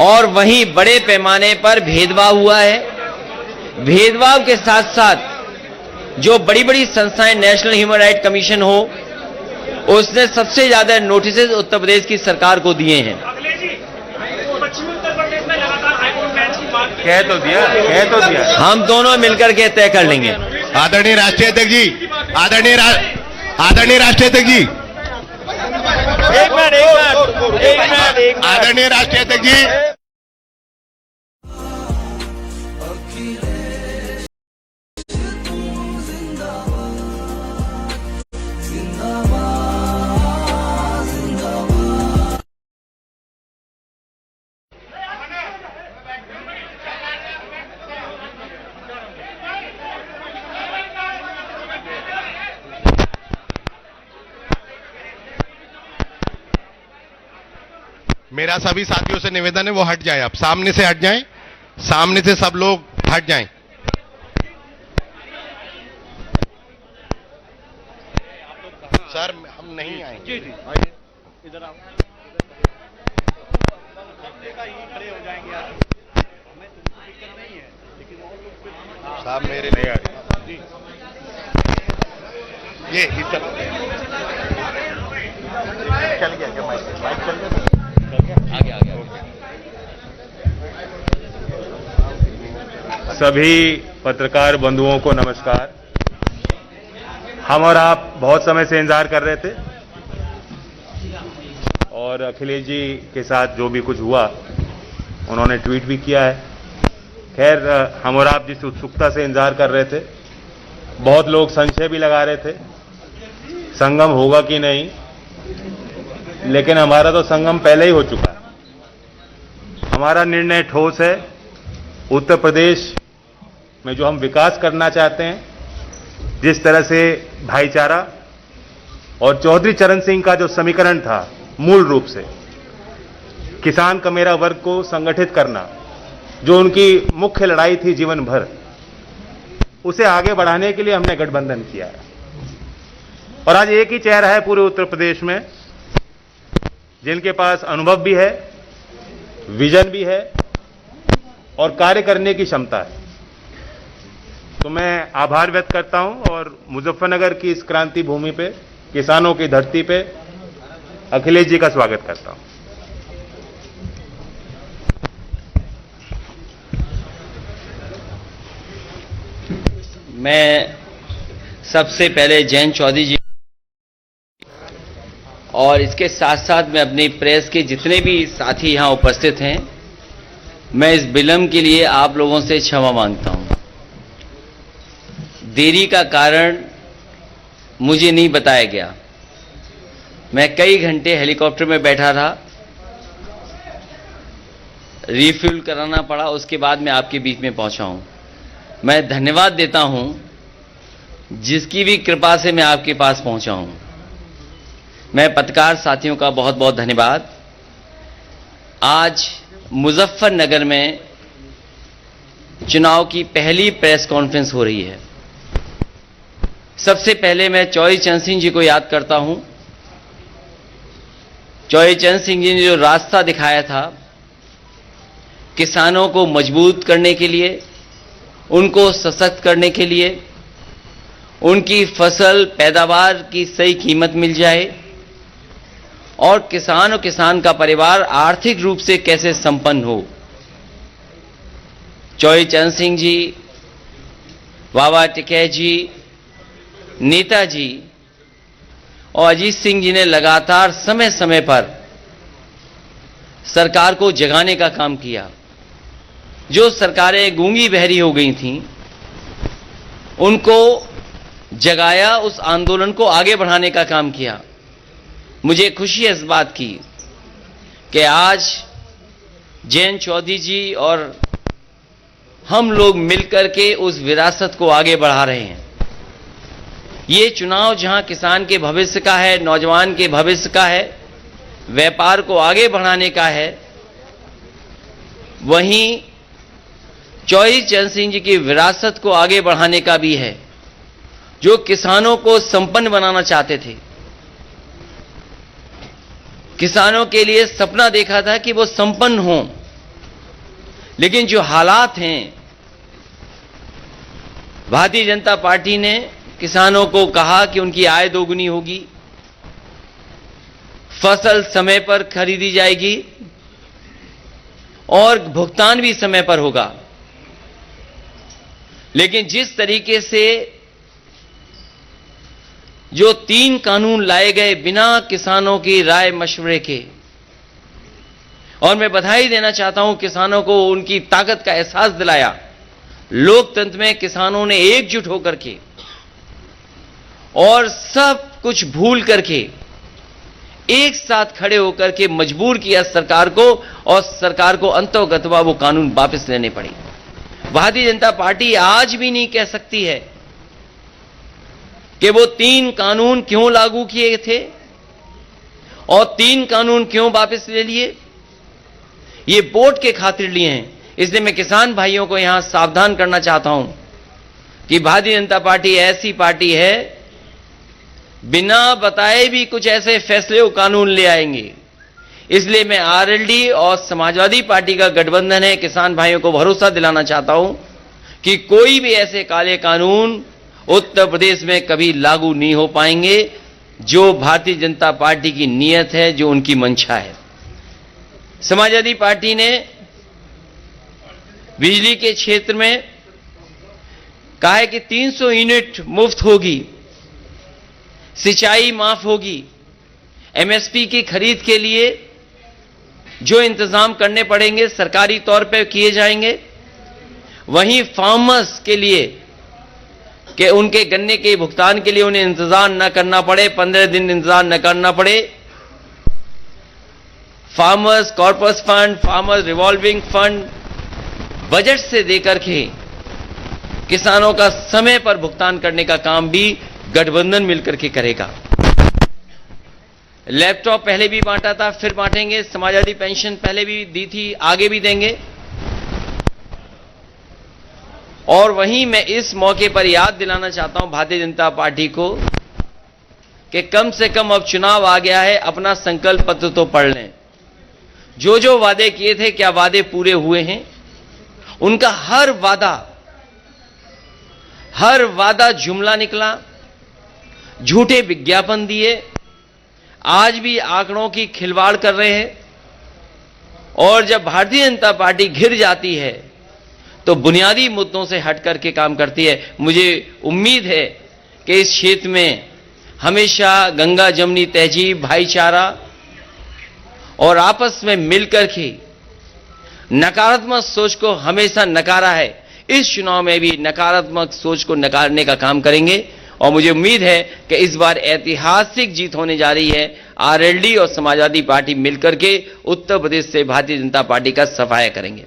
और वहीं बड़े पैमाने पर भेदभाव हुआ है। भेदभाव के साथ साथ जो बड़ी बड़ी संस्थाएं, नेशनल ह्यूमन राइट कमीशन हो, उसने सबसे ज्यादा नोटिस उत्तर प्रदेश की सरकार को दिए हैं। कह तो दिया हम दोनों मिलकर के तय कर लेंगे। आदरणीय राष्ट्रीय अध्यक्ष जी, आदरणीय राष्ट्रीय अध्यक्ष जी, एक मिनट आदरणीय राष्ट्रीय अध्यक्ष जी, मेरा सभी साथियों से निवेदन है वो हट जाएं, आप सामने से हट जाएं, सामने से सब लोग हट जाएं। सर हम नहीं आएंगे। इधर आओ, खड़े हो जाएंगे यार। हमें तुमको दिक्कत नहीं है, लेकिन और लोग साहब मेरे नहीं आ रहे। ये इधर चल गया क्या? माइक चल गया? आगे सभी पत्रकार बंधुओं को नमस्कार। हम और आप बहुत समय से इंतजार कर रहे थे और अखिलेश जी के साथ जो भी कुछ हुआ उन्होंने ट्वीट भी किया है। खैर, हम और आप जिस उत्सुकता से इंतजार कर रहे थे, बहुत लोग संशय भी लगा रहे थे संगम होगा कि नहीं, लेकिन हमारा तो संगम पहले ही हो चुका है। हमारा निर्णय ठोस है। उत्तर प्रदेश में जो हम विकास करना चाहते हैं, जिस तरह से भाईचारा और चौधरी चरण सिंह का जो समीकरण था, मूल रूप से किसान का मेरा वर्ग को संगठित करना, जो उनकी मुख्य लड़ाई थी जीवन भर, उसे आगे बढ़ाने के लिए हमने गठबंधन किया है। और आज एक ही चेहरा है पूरे उत्तर प्रदेश में जिनके पास अनुभव भी है, विजन भी है और कार्य करने की क्षमता है। तो मैं आभार व्यक्त करता हूं और मुजफ्फरनगर की इस क्रांति भूमि पे, किसानों की धरती पे अखिलेश जी का स्वागत करता हूं। मैं सबसे पहले जयंत चौधरी जी और इसके साथ साथ मैं अपनी प्रेस के जितने भी साथी यहां उपस्थित हैं, मैं इस विलंब के लिए आप लोगों से क्षमा मांगता हूं। देरी का कारण मुझे नहीं बताया गया। मैं कई घंटे हेलीकॉप्टर में बैठा रहा, रिफ्यूल कराना पड़ा, उसके बाद मैं आपके बीच में पहुंचा हूं। मैं धन्यवाद देता हूं जिसकी भी कृपा से मैं आपके पास पहुंचा हूं। मैं पत्रकार साथियों का बहुत बहुत धन्यवाद। आज मुजफ्फरनगर में चुनाव की पहली प्रेस कॉन्फ्रेंस हो रही है। सबसे पहले मैं चौधरी चरण सिंह जी को याद करता हूं। चौधरी चरण सिंह जी ने जो रास्ता दिखाया था किसानों को मजबूत करने के लिए, उनको सशक्त करने के लिए, उनकी फसल पैदावार की सही कीमत मिल जाए और किसान का परिवार आर्थिक रूप से कैसे संपन्न हो। चौधरी चरण सिंह जी, बाबा टिकैत जी, नेताजी और अजीत सिंह जी ने लगातार समय समय पर सरकार को जगाने का काम किया। जो सरकारें गूंगी बहरी हो गई थीं, उनको जगाया, उस आंदोलन को आगे बढ़ाने का काम किया। मुझे खुशी है इस बात की कि आज जयंत चौधरी जी और हम लोग मिलकर के उस विरासत को आगे बढ़ा रहे हैं। ये चुनाव जहां किसान के भविष्य का है, नौजवान के भविष्य का है, व्यापार को आगे बढ़ाने का है, वहीं चौधरी चरण सिंह जी की विरासत को आगे बढ़ाने का भी है, जो किसानों को संपन्न बनाना चाहते थे। किसानों के लिए सपना देखा था कि वो संपन्न हों, लेकिन जो हालात हैं, भारतीय जनता पार्टी ने किसानों को कहा कि उनकी आय दोगुनी होगी, फसल समय पर खरीदी जाएगी और भुगतान भी समय पर होगा। लेकिन जिस तरीके से जो 3 कानून लाए गए बिना किसानों की राय मशवरे के, और मैं बधाई देना चाहता हूं किसानों को, उनकी ताकत का एहसास दिलाया। लोकतंत्र में किसानों ने एकजुट होकर के और सब कुछ भूल करके एक साथ खड़े होकर के मजबूर किया सरकार को, और सरकार को अंततः वो कानून वापस लेने पड़े। भारतीय जनता पार्टी आज भी नहीं कह सकती है कि वो 3 कानून क्यों लागू किए थे और 3 कानून क्यों वापस ले लिए। ये वोट के खातिर लिए हैं। इसलिए मैं किसान भाइयों को यहां सावधान करना चाहता हूं कि भारतीय जनता पार्टी ऐसी पार्टी है, बिना बताए भी कुछ ऐसे फैसले और कानून ले आएंगे। इसलिए मैं आरएलडी और समाजवादी पार्टी का गठबंधन है, किसान भाइयों को भरोसा दिलाना चाहता हूं कि कोई भी ऐसे काले कानून उत्तर प्रदेश में कभी लागू नहीं हो पाएंगे। जो भारतीय जनता पार्टी की नीयत है, जो उनकी मंशा है। समाजवादी पार्टी ने बिजली के क्षेत्र में कहा है कि 300 यूनिट मुफ्त होगी, सिंचाई माफ होगी, एमएसपी की खरीद के लिए जो इंतजाम करने पड़ेंगे सरकारी तौर पे किए जाएंगे। वहीं फार्मर्स के लिए कि उनके गन्ने के भुगतान के लिए उन्हें इंतजार न करना पड़े, 15 दिन इंतजार न करना पड़े। Farmers corpus fund, farmers revolving fund budget से देकर के किसानों का समय पर भुगतान करने का काम भी गठबंधन मिलकर के करेगा। लैपटॉप पहले भी बांटा था, फिर बांटेंगे। समाजवादी पेंशन पहले भी दी थी, आगे भी देंगे। और वहीं मैं इस मौके पर याद दिलाना चाहता हूं भारतीय जनता पार्टी को कि कम से कम अब चुनाव आ गया है, अपना संकल्प पत्र तो पढ़ लें। जो जो वादे किए थे, क्या वादे पूरे हुए हैं? उनका हर वादा जुमला निकला, झूठे विज्ञापन दिए, आज भी आंकड़ों की खिलवाड़ कर रहे हैं। और जब भारतीय जनता पार्टी घिर जाती है तो बुनियादी मुद्दों से हट करके काम करती है। मुझे उम्मीद है कि इस क्षेत्र में हमेशा गंगा जमुनी तहजीब, भाईचारा और आपस में मिलकर के नकारात्मक सोच को हमेशा नकारा है। इस चुनाव में भी नकारात्मक सोच को नकारने का काम करेंगे। और मुझे उम्मीद है कि इस बार ऐतिहासिक जीत होने जा रही है। आरएलडी और समाजवादी पार्टी मिलकर के उत्तर प्रदेश से भारतीय जनता पार्टी का सफाया करेंगे।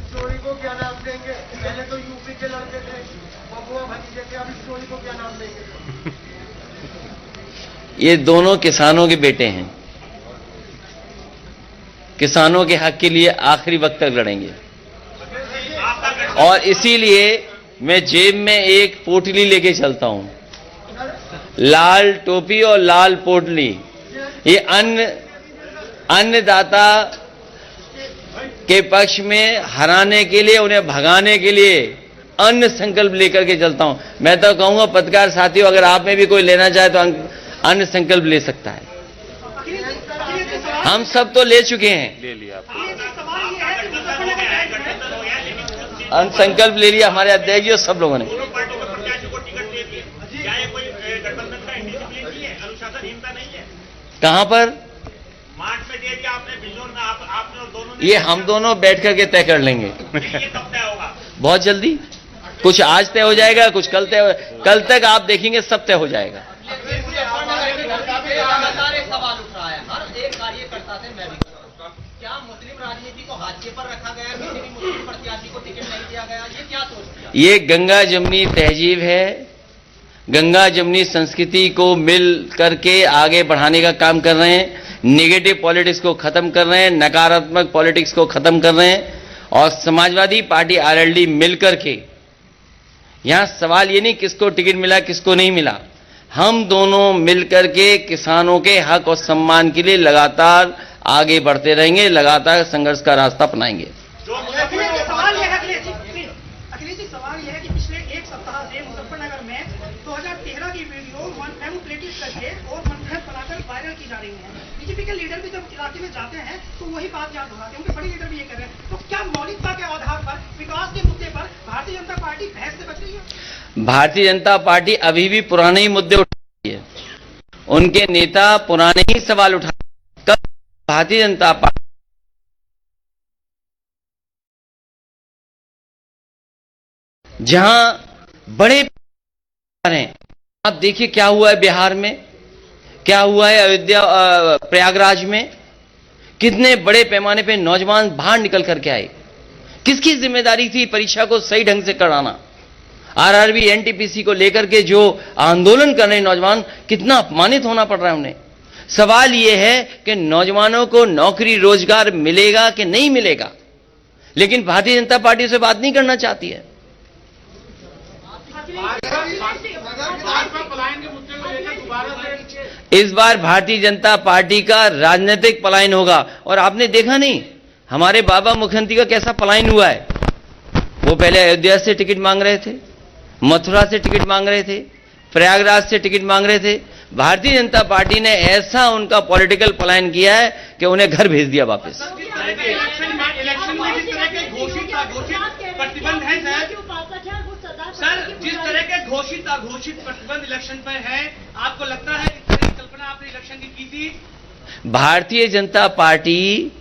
स्टोरी को क्या नाम देंगे? पहले तो यूपी के लड़के थे, बबुआ भतीजे थे, अब स्टोरी को क्या नाम देंगे? ये दोनों किसानों के बेटे हैं, किसानों के हक के लिए आखिरी वक्त तक लड़ेंगे। और इसीलिए मैं जेब में एक पोटली लेके चलता हूं, लाल टोपी और लाल पोटली। ये अन्नदाता के पक्ष में हराने के लिए, उन्हें भगाने के लिए अन्न संकल्प लेकर के चलता हूं। मैं तो कहूंगा पत्रकार साथियों, अगर आप में भी कोई लेना चाहे तो अन्न संकल्प ले सकता है। हम सब तो ले चुके हैं, ले लिया। अन्न संकल्प ले लिया हमारे अध्यक्ष और सब लोगों ने। दोनों पार्टियों के प्रत्याशियों को टिकट दे दिए, क्या ये कोई गठबंधन का इंडिसिप्लिन नहीं है, अनुशासनहीनता नहीं है? कहां पर? मार्च में दे दिया आपने, बिजनौर में आपने और दोनों ने। ये हम दोनों बैठ करके तय कर लेंगे। ये कब तय होगा? बहुत जल्दी, कुछ आज तय हो जाएगा, कुछ कल कल तक आप देखेंगे सब तय हो जाएगा। लगातार एक सवाल उठ रहा है, हर एक कार्यकर्ता से मैं भी क्या मुस्लिम राजनीति को हाशिए पर रखा गया, किसी भी मुस्लिम प्रत्याशी को टिकट नहीं दिया गया, ये क्या सोचती है? ये गंगा जमुनी तहजीब है। गंगा जमुनी संस्कृति को मिल करके आगे बढ़ाने का काम कर रहे हैं। नेगेटिव पॉलिटिक्स को खत्म कर रहे हैं, नकारात्मक पॉलिटिक्स को खत्म कर रहे हैं। और समाजवादी पार्टी आरएलडी मिलकर के, यहां सवाल ये नहीं किसको टिकट मिला किसको नहीं मिला, हम दोनों मिलकर के किसानों के हक और सम्मान के लिए लगातार आगे बढ़ते रहेंगे, लगातार संघर्ष का रास्ता अपनाएंगे। अखिलेश जी, सवाल यह है कि पिछले एक सप्ताह से मुजफ्फरनगर में 2013 की वीडियो मैनिपुलेटिव करके और मनगढ़ंत बनाकर वायरल की जा रही है। बीजेपी के लीडर भी जब इलाके में जाते हैं तो वही बात याद दोहराते हैं, उनके बड़े लीडर भी ये कर रहे हैं। तो क्या मौलिकता के आधार पर विकास के मुद्दे पर भारतीय जनता पार्टी बहस से बच रही है? भारतीय जनता पार्टी अभी भी पुराने ही मुद्दे उठा रही है। उनके नेता पुराने ही सवाल उठा। कब भारतीय जनता पार्टी जहां बड़े हैं, आप देखिए क्या हुआ है बिहार में, क्या हुआ है अयोध्या प्रयागराज में, कितने बड़े पैमाने पे नौजवान बाहर निकल करके आए। किसकी जिम्मेदारी थी परीक्षा को सही ढंग से कराना? आरआरबी एनटीपीसी को लेकर के जो आंदोलन कर रहे नौजवान, कितना अपमानित होना पड़ रहा है उन्हें। सवाल यह है कि नौजवानों को नौकरी रोजगार मिलेगा कि नहीं मिलेगा, लेकिन भारतीय जनता पार्टी से बात नहीं करना चाहती है। इस बार भारतीय जनता पार्टी का राजनीतिक पलायन होगा। और आपने देखा नहीं हमारे बाबा मुख्यमंत्री का कैसा पलायन हुआ है। वो पहले अयोध्या से टिकट मांग रहे थे, मथुरा से टिकट मांग रहे थे, प्रयागराज से टिकट मांग रहे थे, भारतीय जनता पार्टी ने ऐसा उनका पॉलिटिकल प्लान किया है कि उन्हें घर भेज दिया वापस। इलेक्शन में जिस तरह के घोषित अघोषित प्रतिबंध है सर, जिस तरह के घोषित अघोषित प्रतिबंध इलेक्शन पर है, आपको लगता है इस तरह की कल्पना आपने इलेक्शन की थी? भारतीय जनता पार्टी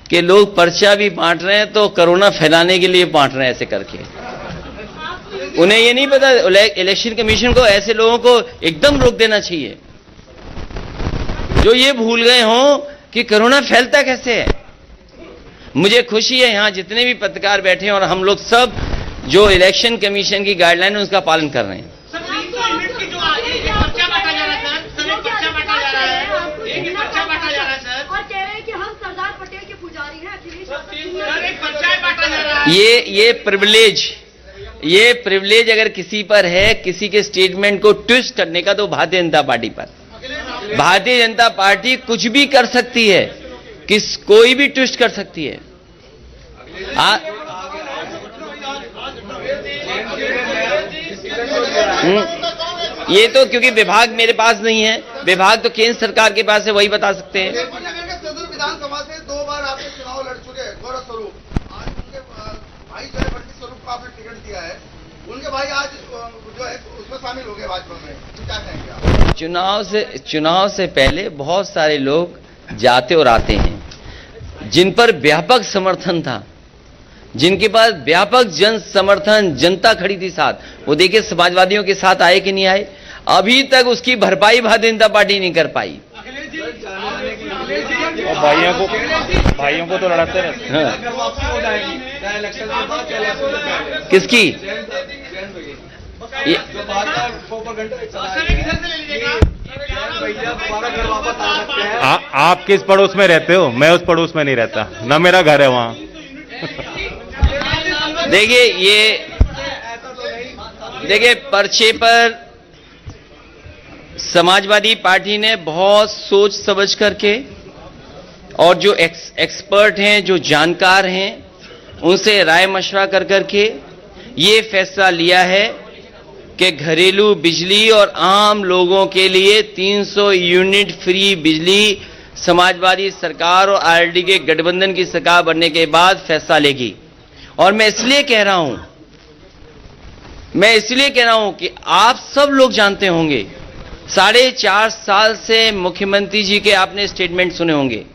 के लोग पर्चा भी बांट रहे हैं तो कोरोना फैलाने के लिए बांट रहे हैं ऐसे करके। उन्हें ये नहीं पता इलेक्शन कमीशन को ऐसे लोगों को एकदम रोक देना चाहिए जो ये भूल गए हों कि कोरोना फैलता कैसे है। मुझे खुशी है यहां जितने भी पत्रकार बैठे हैं और हम लोग सब जो इलेक्शन कमीशन की गाइडलाइन है उसका पालन कर रहे हैं। सर 300 यूनिट की जो एक पर्चा बांटा जा रहा है सर, एक पर्चा बांटा जा रहा है, एक पर्चा बांटा जा रहा है सर, और कह रहे हैं कि हम सरदार पटेल के पुजारी हैं। सर एक पर्चा बांटा जा रहा है। ये प्रिविलेज अगर किसी पर है, किसी के स्टेटमेंट को ट्विस्ट करने का, तो भारतीय जनता पार्टी पर। भारतीय जनता पार्टी कुछ भी कर सकती है, कोई भी ट्विस्ट कर सकती है। ये तो क्योंकि विभाग मेरे पास नहीं है, विभाग तो केंद्र सरकार के पास है, वही बता सकते हैं। सदर विधानसभा से 2 बार आपने चुनाव लड़ चुके हैं, गौरव स्वरूप। आज उनके भाई जो है पंडित स्वरूप को आपने टिकट दिया है, उनके भाई आज जो है उसमें शामिल हो गए भाजपा में, क्या कहेंगे आप? चुनाव से पहले बहुत सारे लोग जाते और आते हैं जिन पर व्यापक समर्थन था, जिनके पास व्यापक जन समर्थन, जनता खड़ी थी साथ। वो देखिए समाजवादियों के साथ आए कि नहीं आए, अभी तक उसकी भरपाई भारतीय जनता पार्टी नहीं कर पाई। और भाइयों को तो लड़ाते रहते हैं। किसकी आप किस पड़ोस में रहते हो? मैं उस पड़ोस में नहीं रहता, ना मेरा घर है वहां। देखिए पर्चे पर समाजवादी पार्टी ने बहुत सोच समझ करके और जो एक्सपर्ट हैं, जो जानकार हैं, उनसे राय मशवरा कर करके ये फैसला लिया है कि घरेलू बिजली और आम लोगों के लिए 300 यूनिट फ्री बिजली समाजवादी सरकार और आरएलडी के गठबंधन की सरकार बनने के बाद फैसला लेगी। और मैं इसलिए कह रहा हूं कि आप सब लोग जानते होंगे, 4.5 साल से मुख्यमंत्री जी के आपने स्टेटमेंट सुने होंगे,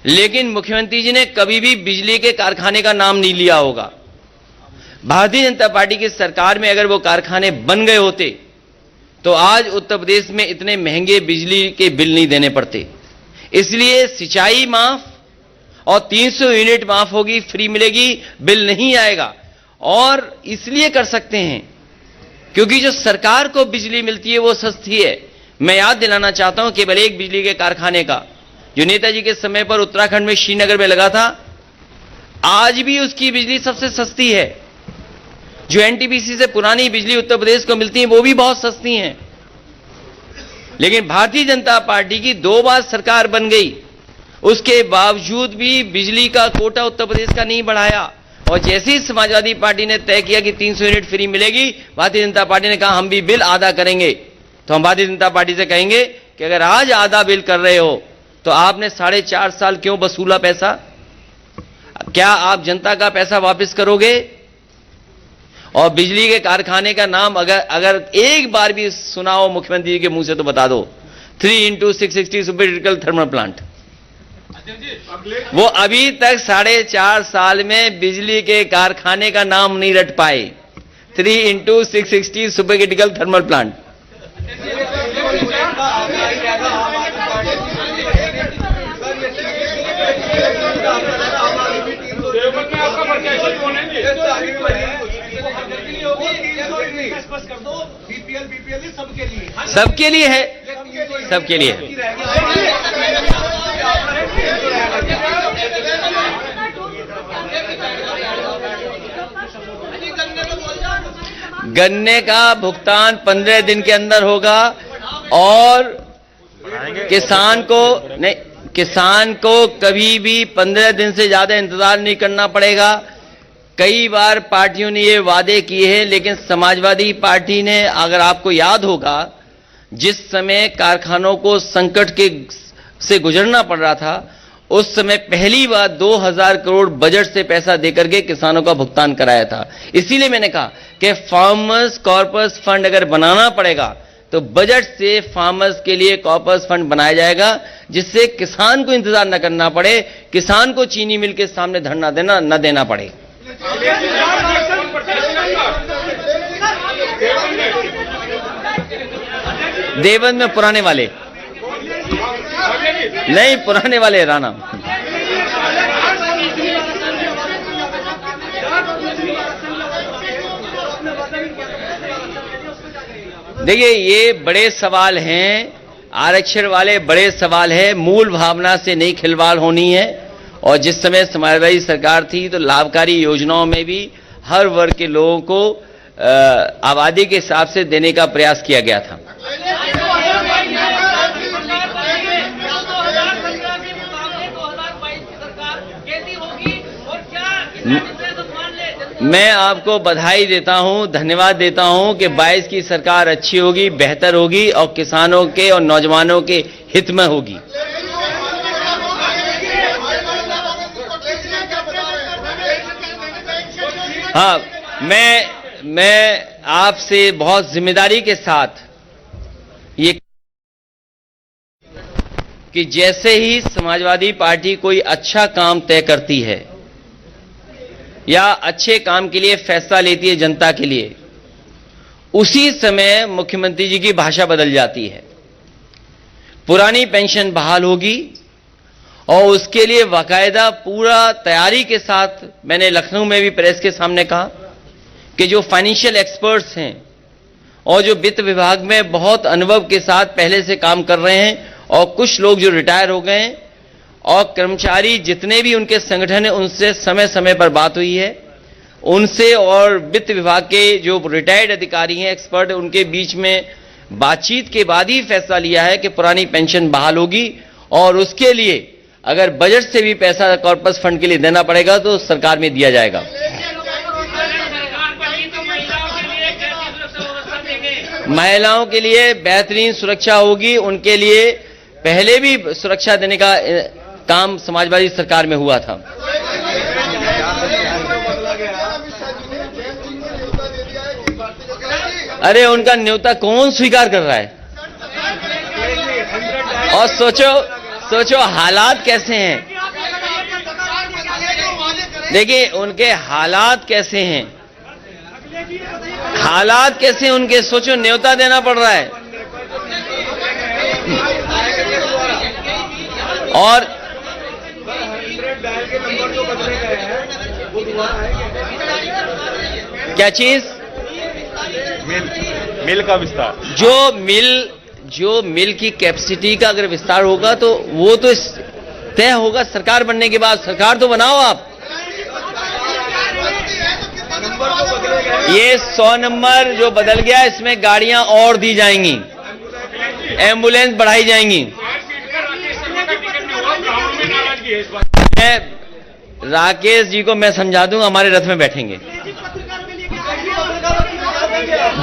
लेकिन मुख्यमंत्री जी ने कभी भी बिजली के कारखाने का नाम नहीं लिया होगा। भारतीय जनता पार्टी की सरकार में अगर वो कारखाने बन गए होते तो आज उत्तर प्रदेश में इतने महंगे बिजली के बिल नहीं देने पड़ते। इसलिए सिंचाई माफ और 300 यूनिट माफ होगी, फ्री मिलेगी, बिल नहीं आएगा। और इसलिए कर सकते हैं क्योंकि जो सरकार को बिजली मिलती है वो सस्ती है। मैं याद दिलाना चाहता हूं केवल एक बिजली के कारखाने का जो नेताजी के समय पर उत्तराखंड में श्रीनगर में लगा था, आज भी उसकी बिजली सबसे सस्ती है। जो एनटीपीसी से पुरानी बिजली उत्तर प्रदेश को मिलती है वो भी बहुत सस्ती हैं। लेकिन भारतीय जनता पार्टी की 2 बार सरकार बन गई, उसके बावजूद भी बिजली का कोटा उत्तर प्रदेश का नहीं बढ़ाया। और जैसे ही समाजवादी पार्टी ने तय किया कि 300 यूनिट फ्री मिलेगी, भारतीय जनता पार्टी ने कहा हम भी बिल आधा करेंगे। तो हम भारतीय जनता पार्टी से कहेंगे कि अगर आज आधा बिल कर रहे हो तो आपने 4.5 साल क्यों वसूला पैसा? क्या आप जनता का पैसा वापस करोगे? और बिजली के कारखाने का नाम अगर एक बार भी सुना हो मुख्यमंत्री जी के मुंह से तो बता दो, 3x660 super critical thermal plant. वो अभी तक 4.5 साल में बिजली के कारखाने का नाम नहीं रट पाए। 3x660 super critical thermal plant. सबके लिए है, सबके लिए है। गन्ने का भुगतान 15 दिन के अंदर होगा और किसान को कभी भी 15 दिन से ज्यादा इंतजार नहीं करना पड़ेगा। कई बार पार्टियों ने ये वादे किए हैं, लेकिन समाजवादी पार्टी ने, अगर आपको याद होगा, जिस समय कारखानों को संकट से गुजरना पड़ रहा था, उस समय पहली बार 2000 करोड़ बजट से पैसा देकर के किसानों का भुगतान कराया था। इसीलिए मैंने कहा कि फार्मर्स कॉर्पस फंड अगर बनाना पड़ेगा तो बजट से फार्मर्स के लिए कॉर्पस फंड बनाया जाएगा, जिससे किसान को इंतजार न करना पड़े, किसान को चीनी मिल के सामने धरना न देना पड़े। देवबंद में पुराने वाले नहीं, पुराने वाले राणा। देखिए, ये बड़े सवाल हैं, आरक्षण वाले बड़े सवाल है। मूल भावना से नहीं खिलवाड़ होनी है। और जिस समय समाजवादी सरकार थी तो लाभकारी योजनाओं में भी हर वर्ग के लोगों को आबादी के हिसाब से देने का प्रयास किया गया था। मैं आपको बधाई देता हूं, धन्यवाद देता हूं कि 22 की सरकार अच्छी होगी, बेहतर होगी और किसानों के और नौजवानों के हित में होगी। हाँ, मैं आपसे बहुत जिम्मेदारी के साथ ये कि जैसे ही समाजवादी पार्टी कोई अच्छा काम तय करती है या अच्छे काम के लिए फैसला लेती है जनता के लिए, उसी समय मुख्यमंत्री जी की भाषा बदल जाती है। पुरानी पेंशन बहाल होगी और उसके लिए बाकायदा पूरा तैयारी के साथ, मैंने लखनऊ में भी प्रेस के सामने कहा कि जो फाइनेंशियल एक्सपर्ट्स हैं और जो वित्त विभाग में बहुत अनुभव के साथ पहले से काम कर रहे हैं और कुछ लोग जो रिटायर हो गए हैं और कर्मचारी जितने भी उनके संगठन हैं, उनसे समय समय पर बात हुई है उनसे, और वित्त विभाग के जो रिटायर्ड अधिकारी हैं, एक्सपर्ट, उनके बीच में बातचीत के बाद ही फैसला लिया है कि पुरानी पेंशन बहाल होगी और उसके लिए अगर बजट से भी पैसा कॉर्पस फंड के लिए देना पड़ेगा तो सरकार में दिया जाएगा। महिलाओं के लिए बेहतरीन सुरक्षा होगी, उनके लिए पहले भी सुरक्षा देने का काम समाजवादी सरकार में हुआ था। अरे उनका न्योता कौन स्वीकार कर रहा है? और सोचो हालात कैसे हैं। देखिए उनके हालात कैसे हैं, हालात कैसे उनके, सोचो न्योता देना पड़ रहा है। और क्या चीज? मिल का विस्तार। जो मिल की कैपेसिटी का अगर विस्तार होगा तो वो तो तय होगा सरकार बनने के बाद। सरकार तो बनाओ आप। ये 100 नंबर जो बदल गया, इसमें गाड़ियां और दी जाएंगी, एम्बुलेंस बढ़ाई जाएंगी। राकेश जी को मैं समझा दूंगा, हमारे रथ में बैठेंगे।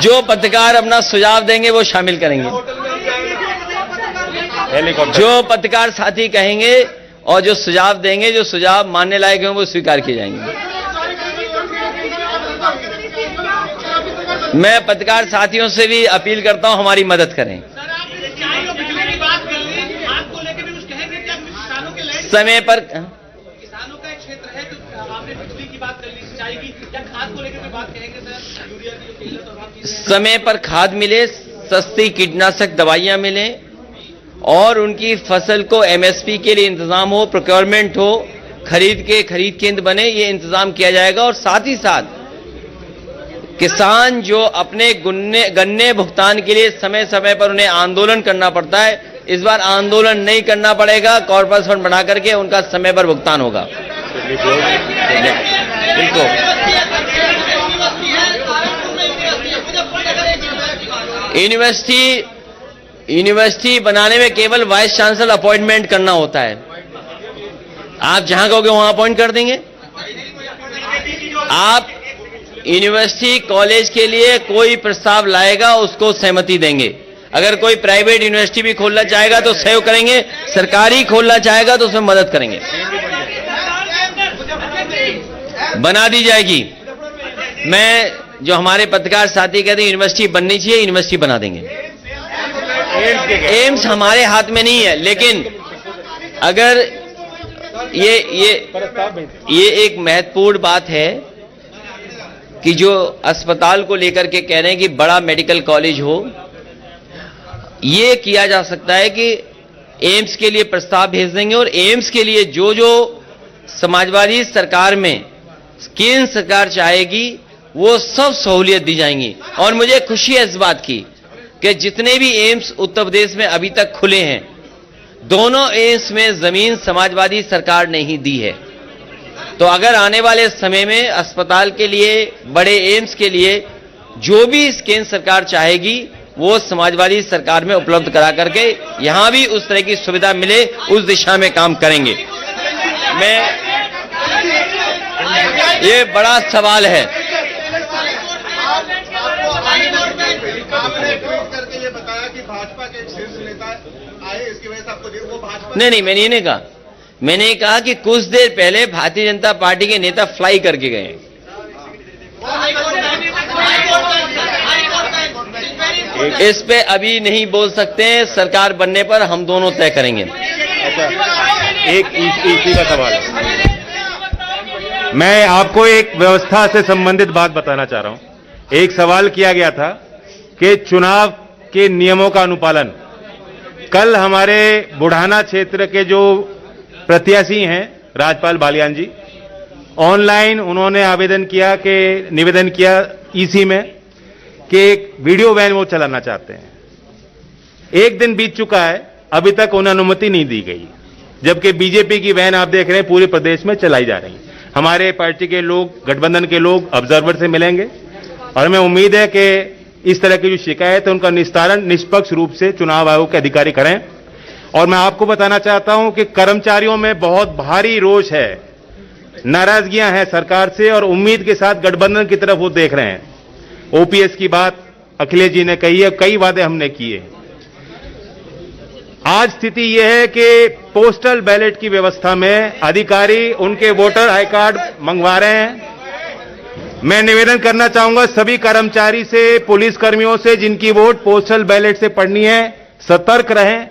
जो पत्रकार अपना सुझाव देंगे वो शामिल करेंगे, जो पत्रकार साथी कहेंगे और जो सुझाव देंगे, जो सुझाव मानने लायक होंगे वो स्वीकार किए जाएंगे। मैं पत्रकार साथियों से भी अपील करता हूं हमारी मदद करें। समय पर किसानों का एक क्षेत्र है, तो आपने बिजली की बात कर ली, सिंचाई की, या खाद को लेकर कोई बात कहेंगे सर? यूरिया की जो किल्लत और बाकी समय पर खाद मिले, सस्ती कीटनाशक दवाइयां मिले और उनकी फसल को एमएसपी के लिए इंतजाम हो, प्रोक्योरमेंट हो, खरीद केंद्र बने, ये इंतजाम किया जाएगा। और साथ ही साथ किसान जो अपने गन्ने भुगतान के लिए समय समय पर उन्हें आंदोलन करना पड़ता है, इस बार आंदोलन नहीं करना पड़ेगा, कॉर्पस फंड बना करके उनका समय पर भुगतान होगा। बिल्कुल। यूनिवर्सिटी बनाने में केवल वाइस चांसलर अपॉइंटमेंट करना होता है। आप जहां कहोगे वहां अपॉइंट कर देंगे। आप यूनिवर्सिटी कॉलेज के लिए कोई प्रस्ताव लाएगा, उसको सहमति देंगे। अगर कोई प्राइवेट यूनिवर्सिटी भी खोलना चाहेगा तो सहयोग करेंगे, सरकारी खोलना चाहेगा तो उसमें मदद करेंगे, बना दी जाएगी। मैं जो हमारे पत्रकार साथी कहते हैं यूनिवर्सिटी बननी चाहिए, यूनिवर्सिटी बना देंगे। एम्स हमारे हाथ में नहीं है, लेकिन अगर ये एक महत्वपूर्ण बात है कि जो अस्पताल को लेकर के कह रहे हैं कि बड़ा मेडिकल कॉलेज हो, ये किया जा सकता है कि एम्स के लिए प्रस्ताव भेज देंगे और एम्स के लिए जो जो समाजवादी सरकार में केंद्र सरकार चाहेगी वो सब सहूलियत दी जाएंगी। और मुझे खुशी है इस बात की कि जितने भी एम्स उत्तर प्रदेश में अभी तक खुले हैं, दोनों एम्स में जमीन समाजवादी सरकार ने ही दी है। तो अगर आने वाले समय में अस्पताल के लिए, बड़े एम्स के लिए जो भी केंद्र सरकार चाहेगी वो समाजवादी सरकार में उपलब्ध करा करके यहां भी उस तरह की सुविधा मिले, उस दिशा में काम करेंगे। ये बड़ा सवाल है। आपने ट्वीट करके ये बताया कि भाजपा के एक शीर्ष नेता आए, इसकी वजह से आपको वो भाजपा नहीं, मैंने ये नहीं कहा। मैंने कहा कि कुछ देर पहले भारतीय जनता पार्टी के नेता फ्लाई करके गए। इस पे अभी नहीं बोल सकते हैं, सरकार बनने पर हम दोनों तय करेंगे। एक इसी का सवाल है। मैं आपको एक व्यवस्था से संबंधित बात बताना चाह रहा हूं। एक सवाल किया गया था कि चुनाव के नियमों का अनुपालन। कल हमारे बुढ़ाना क्षेत्र के जो प्रत्याशी हैं राजपाल बालियान जी, ऑनलाइन उन्होंने निवेदन किया ईसी में कि एक वीडियो वैन वो चलाना चाहते हैं। एक दिन बीत चुका है, अभी तक उन्हें अनुमति नहीं दी गई, जबकि बीजेपी की वैन आप देख रहे हैं पूरे प्रदेश में चलाई जा रही है। हमारे पार्टी के लोग, गठबंधन के लोग ऑब्जर्वर से मिलेंगे और हमें उम्मीद है कि इस तरह की जो शिकायत है उनका निस्तारण निष्पक्ष रूप से चुनाव आयोग के अधिकारी करें। और मैं आपको बताना चाहता हूं कि कर्मचारियों में बहुत भारी रोष है, नाराजगियां हैं सरकार से और उम्मीद के साथ गठबंधन की तरफ वो देख रहे हैं। ओपीएस की बात अखिलेश जी ने कही है, कई वादे हमने किए। आज स्थिति यह है कि पोस्टल बैलेट की व्यवस्था में अधिकारी उनके वोटर आई कार्ड मंगवा रहे हैं। मैं निवेदन करना चाहूंगा सभी कर्मचारी से, पुलिस कर्मियों से जिनकी वोट पोस्टल बैलेट से पड़नी है, सतर्क रहें।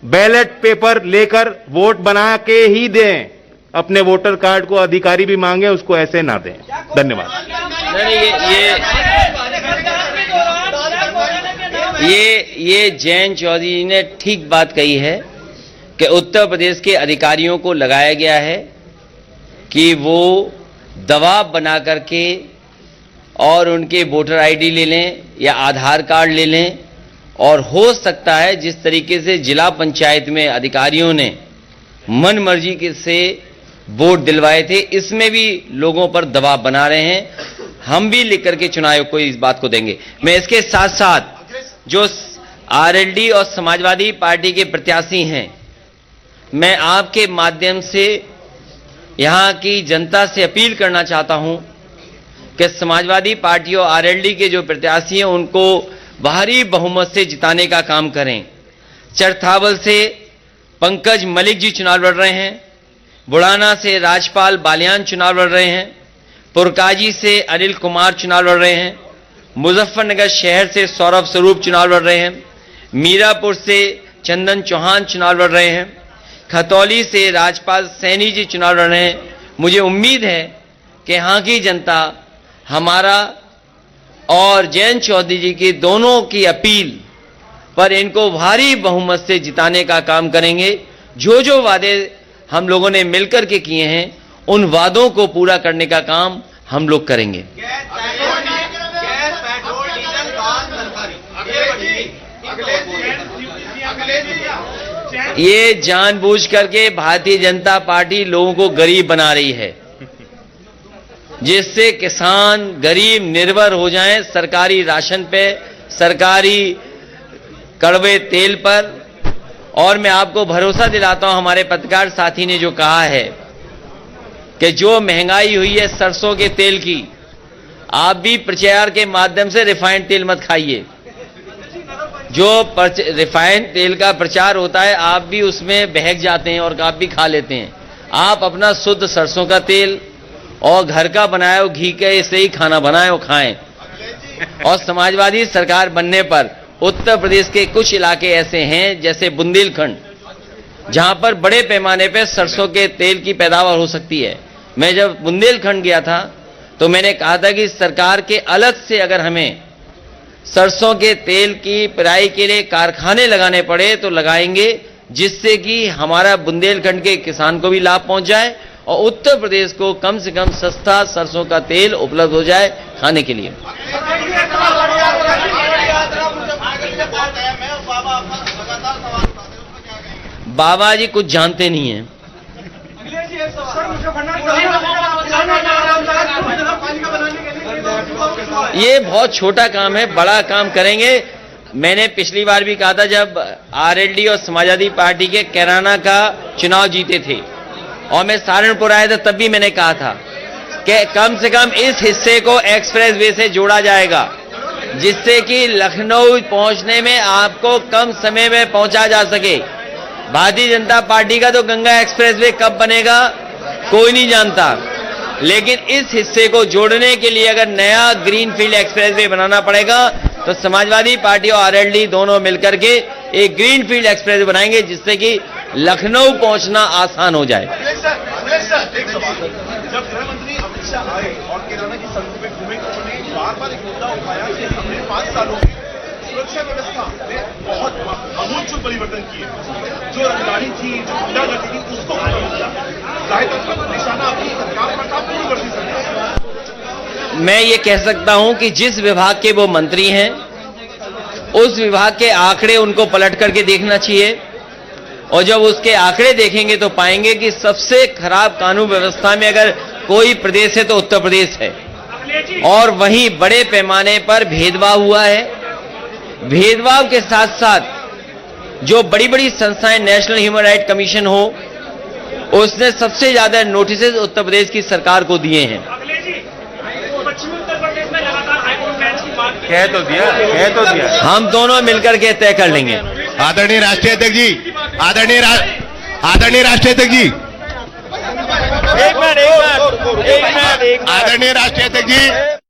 बैलेट पेपर लेकर वोट बना के ही दें। अपने वोटर कार्ड को अधिकारी भी मांगे, उसको ऐसे ना दें। धन्यवाद। ये जयंत चौधरी जी ने ठीक बात कही है कि उत्तर प्रदेश के अधिकारियों को लगाया गया है कि वो दबाव बना करके और उनके वोटर आईडी ले लें या आधार कार्ड ले लें। और हो सकता है जिस तरीके से जिला पंचायत में अधिकारियों ने मन मर्जी से वोट दिलवाए थे, इसमें भी लोगों पर दबाव बना रहे हैं। हम भी लिख करके चुनाव आयोग को इस बात को देंगे। मैं इसके साथ साथ जो आरएलडी और समाजवादी पार्टी के प्रत्याशी हैं, मैं आपके माध्यम से यहां की जनता से अपील करना चाहता हूं कि समाजवादी पार्टी और आरएलडी के जो प्रत्याशी हैं उनको भारी बहुमत से जिताने का काम करें। चरथावल से पंकज मलिक जी चुनाव लड़ रहे हैं, बुढ़ाना से राजपाल बालियान चुनाव लड़ रहे हैं, पुरकाजी से अनिल कुमार चुनाव लड़ रहे हैं, मुजफ्फरनगर शहर से सौरभ स्वरूप चुनाव लड़ रहे हैं, मीरापुर से चंदन चौहान चुनाव लड़ रहे हैं, खतौली से राजपाल सैनी जी चुनाव लड़ रहे हैं। मुझे उम्मीद है कि यहाँ की जनता हमारा और जयंत चौधरी जी की दोनों की अपील पर इनको भारी बहुमत से जिताने का काम करेंगे। जो जो वादे हम लोगों ने मिलकर के किए हैं उन वादों को पूरा करने का काम हम लोग करेंगे। ये जानबूझ करके भारतीय जनता पार्टी लोगों को गरीब बना रही है, जिससे किसान गरीब निर्भर हो जाएं सरकारी राशन पे, सरकारी कड़वे तेल पर। और मैं आपको भरोसा दिलाता हूं, हमारे पत्रकार साथी ने जो कहा है कि जो महंगाई हुई है सरसों के तेल की, आप भी प्रचार के माध्यम से रिफाइंड तेल मत खाइए। जो रिफाइंड तेल का प्रचार होता है, आप भी उसमें बहक जाते हैं और आप भी खा लेते हैं। आप अपना शुद्ध सरसों का तेल और घर का बनाया हुआ घी के इससे ही खाना बनाएं और खाएं। और समाजवादी सरकार बनने पर उत्तर प्रदेश के कुछ इलाके ऐसे हैं जैसे बुंदेलखंड, जहां पर बड़े पैमाने पर सरसों के तेल की पैदावार हो सकती है। मैं जब बुंदेलखंड गया था तो मैंने कहा था कि सरकार के अलग से अगर हमें सरसों के तेल की पेराई के लिए कारखाने लगाने पड़े तो लगाएंगे, जिससे कि हमारा बुंदेलखंड के किसान को भी लाभ पहुंच जाए और उत्तर प्रदेश को कम से कम सस्ता सरसों का तेल उपलब्ध हो जाए खाने के लिए। बाबा जी कुछ जानते नहीं हैं। ये बहुत छोटा काम है, बड़ा काम करेंगे। मैंने पिछली बार भी कहा था जब आरएलडी और समाजवादी पार्टी के कैराना का चुनाव जीते थे और मैं सहारनपुर आया था, तब भी मैंने कहा था कि कम से कम इस हिस्से को एक्सप्रेस वे से जोड़ा जाएगा, जिससे कि लखनऊ पहुंचने में आपको कम समय में पहुंचा जा सके। भारतीय जनता पार्टी का तो गंगा एक्सप्रेस वे कब बनेगा कोई नहीं जानता, लेकिन इस हिस्से को जोड़ने के लिए अगर नया ग्रीनफील्ड एक्सप्रेस वे बनाना पड़ेगा तो समाजवादी पार्टी और आरएलडी दोनों मिलकर के एक ग्रीनफील्ड एक्सप्रेस वे बनाएंगे, जिससे कि लखनऊ पहुंचना आसान हो जाए। जब गृह मंत्री अमित शाह आए और कैराना की सड़कों में घूमे तो उन्होंने बार बार एक मुद्दा उठाया कि हमने 5 सालों में सुरक्षा व्यवस्था में बहुत आमूल परिवर्तन किए। जो रंगदारी थी, जो गुंडागर्दी थी, उसको खत्म किया। जाहिर तौर पर निशाना अपनी सरकार पर था, पूर्ववर्ती सरकार। मैं ये कह सकता हूं कि जिस विभाग के वो मंत्री हैं उस विभाग के आंकड़े उनको पलट करके देखना चाहिए, और जब उसके आंकड़े देखेंगे तो पाएंगे कि सबसे खराब कानून व्यवस्था में अगर कोई प्रदेश है तो उत्तर प्रदेश है। और वहीं बड़े पैमाने पर भेदभाव हुआ है। भेदभाव के साथ साथ जो बड़ी बड़ी संस्थाएं, नेशनल ह्यूमन राइट कमीशन हो, उसने सबसे ज्यादा नोटिसेज उत्तर प्रदेश की सरकार को दिए हैं। कह तो दिया हम दोनों मिलकर के तय कर लेंगे। आदरणीय राष्ट्रीय अध्यक्ष जी, आदरणीय राष्ट्रीय अध्यक्ष जी, एक मिनट आदरणीय राष्ट्रीय अध्यक्ष जी।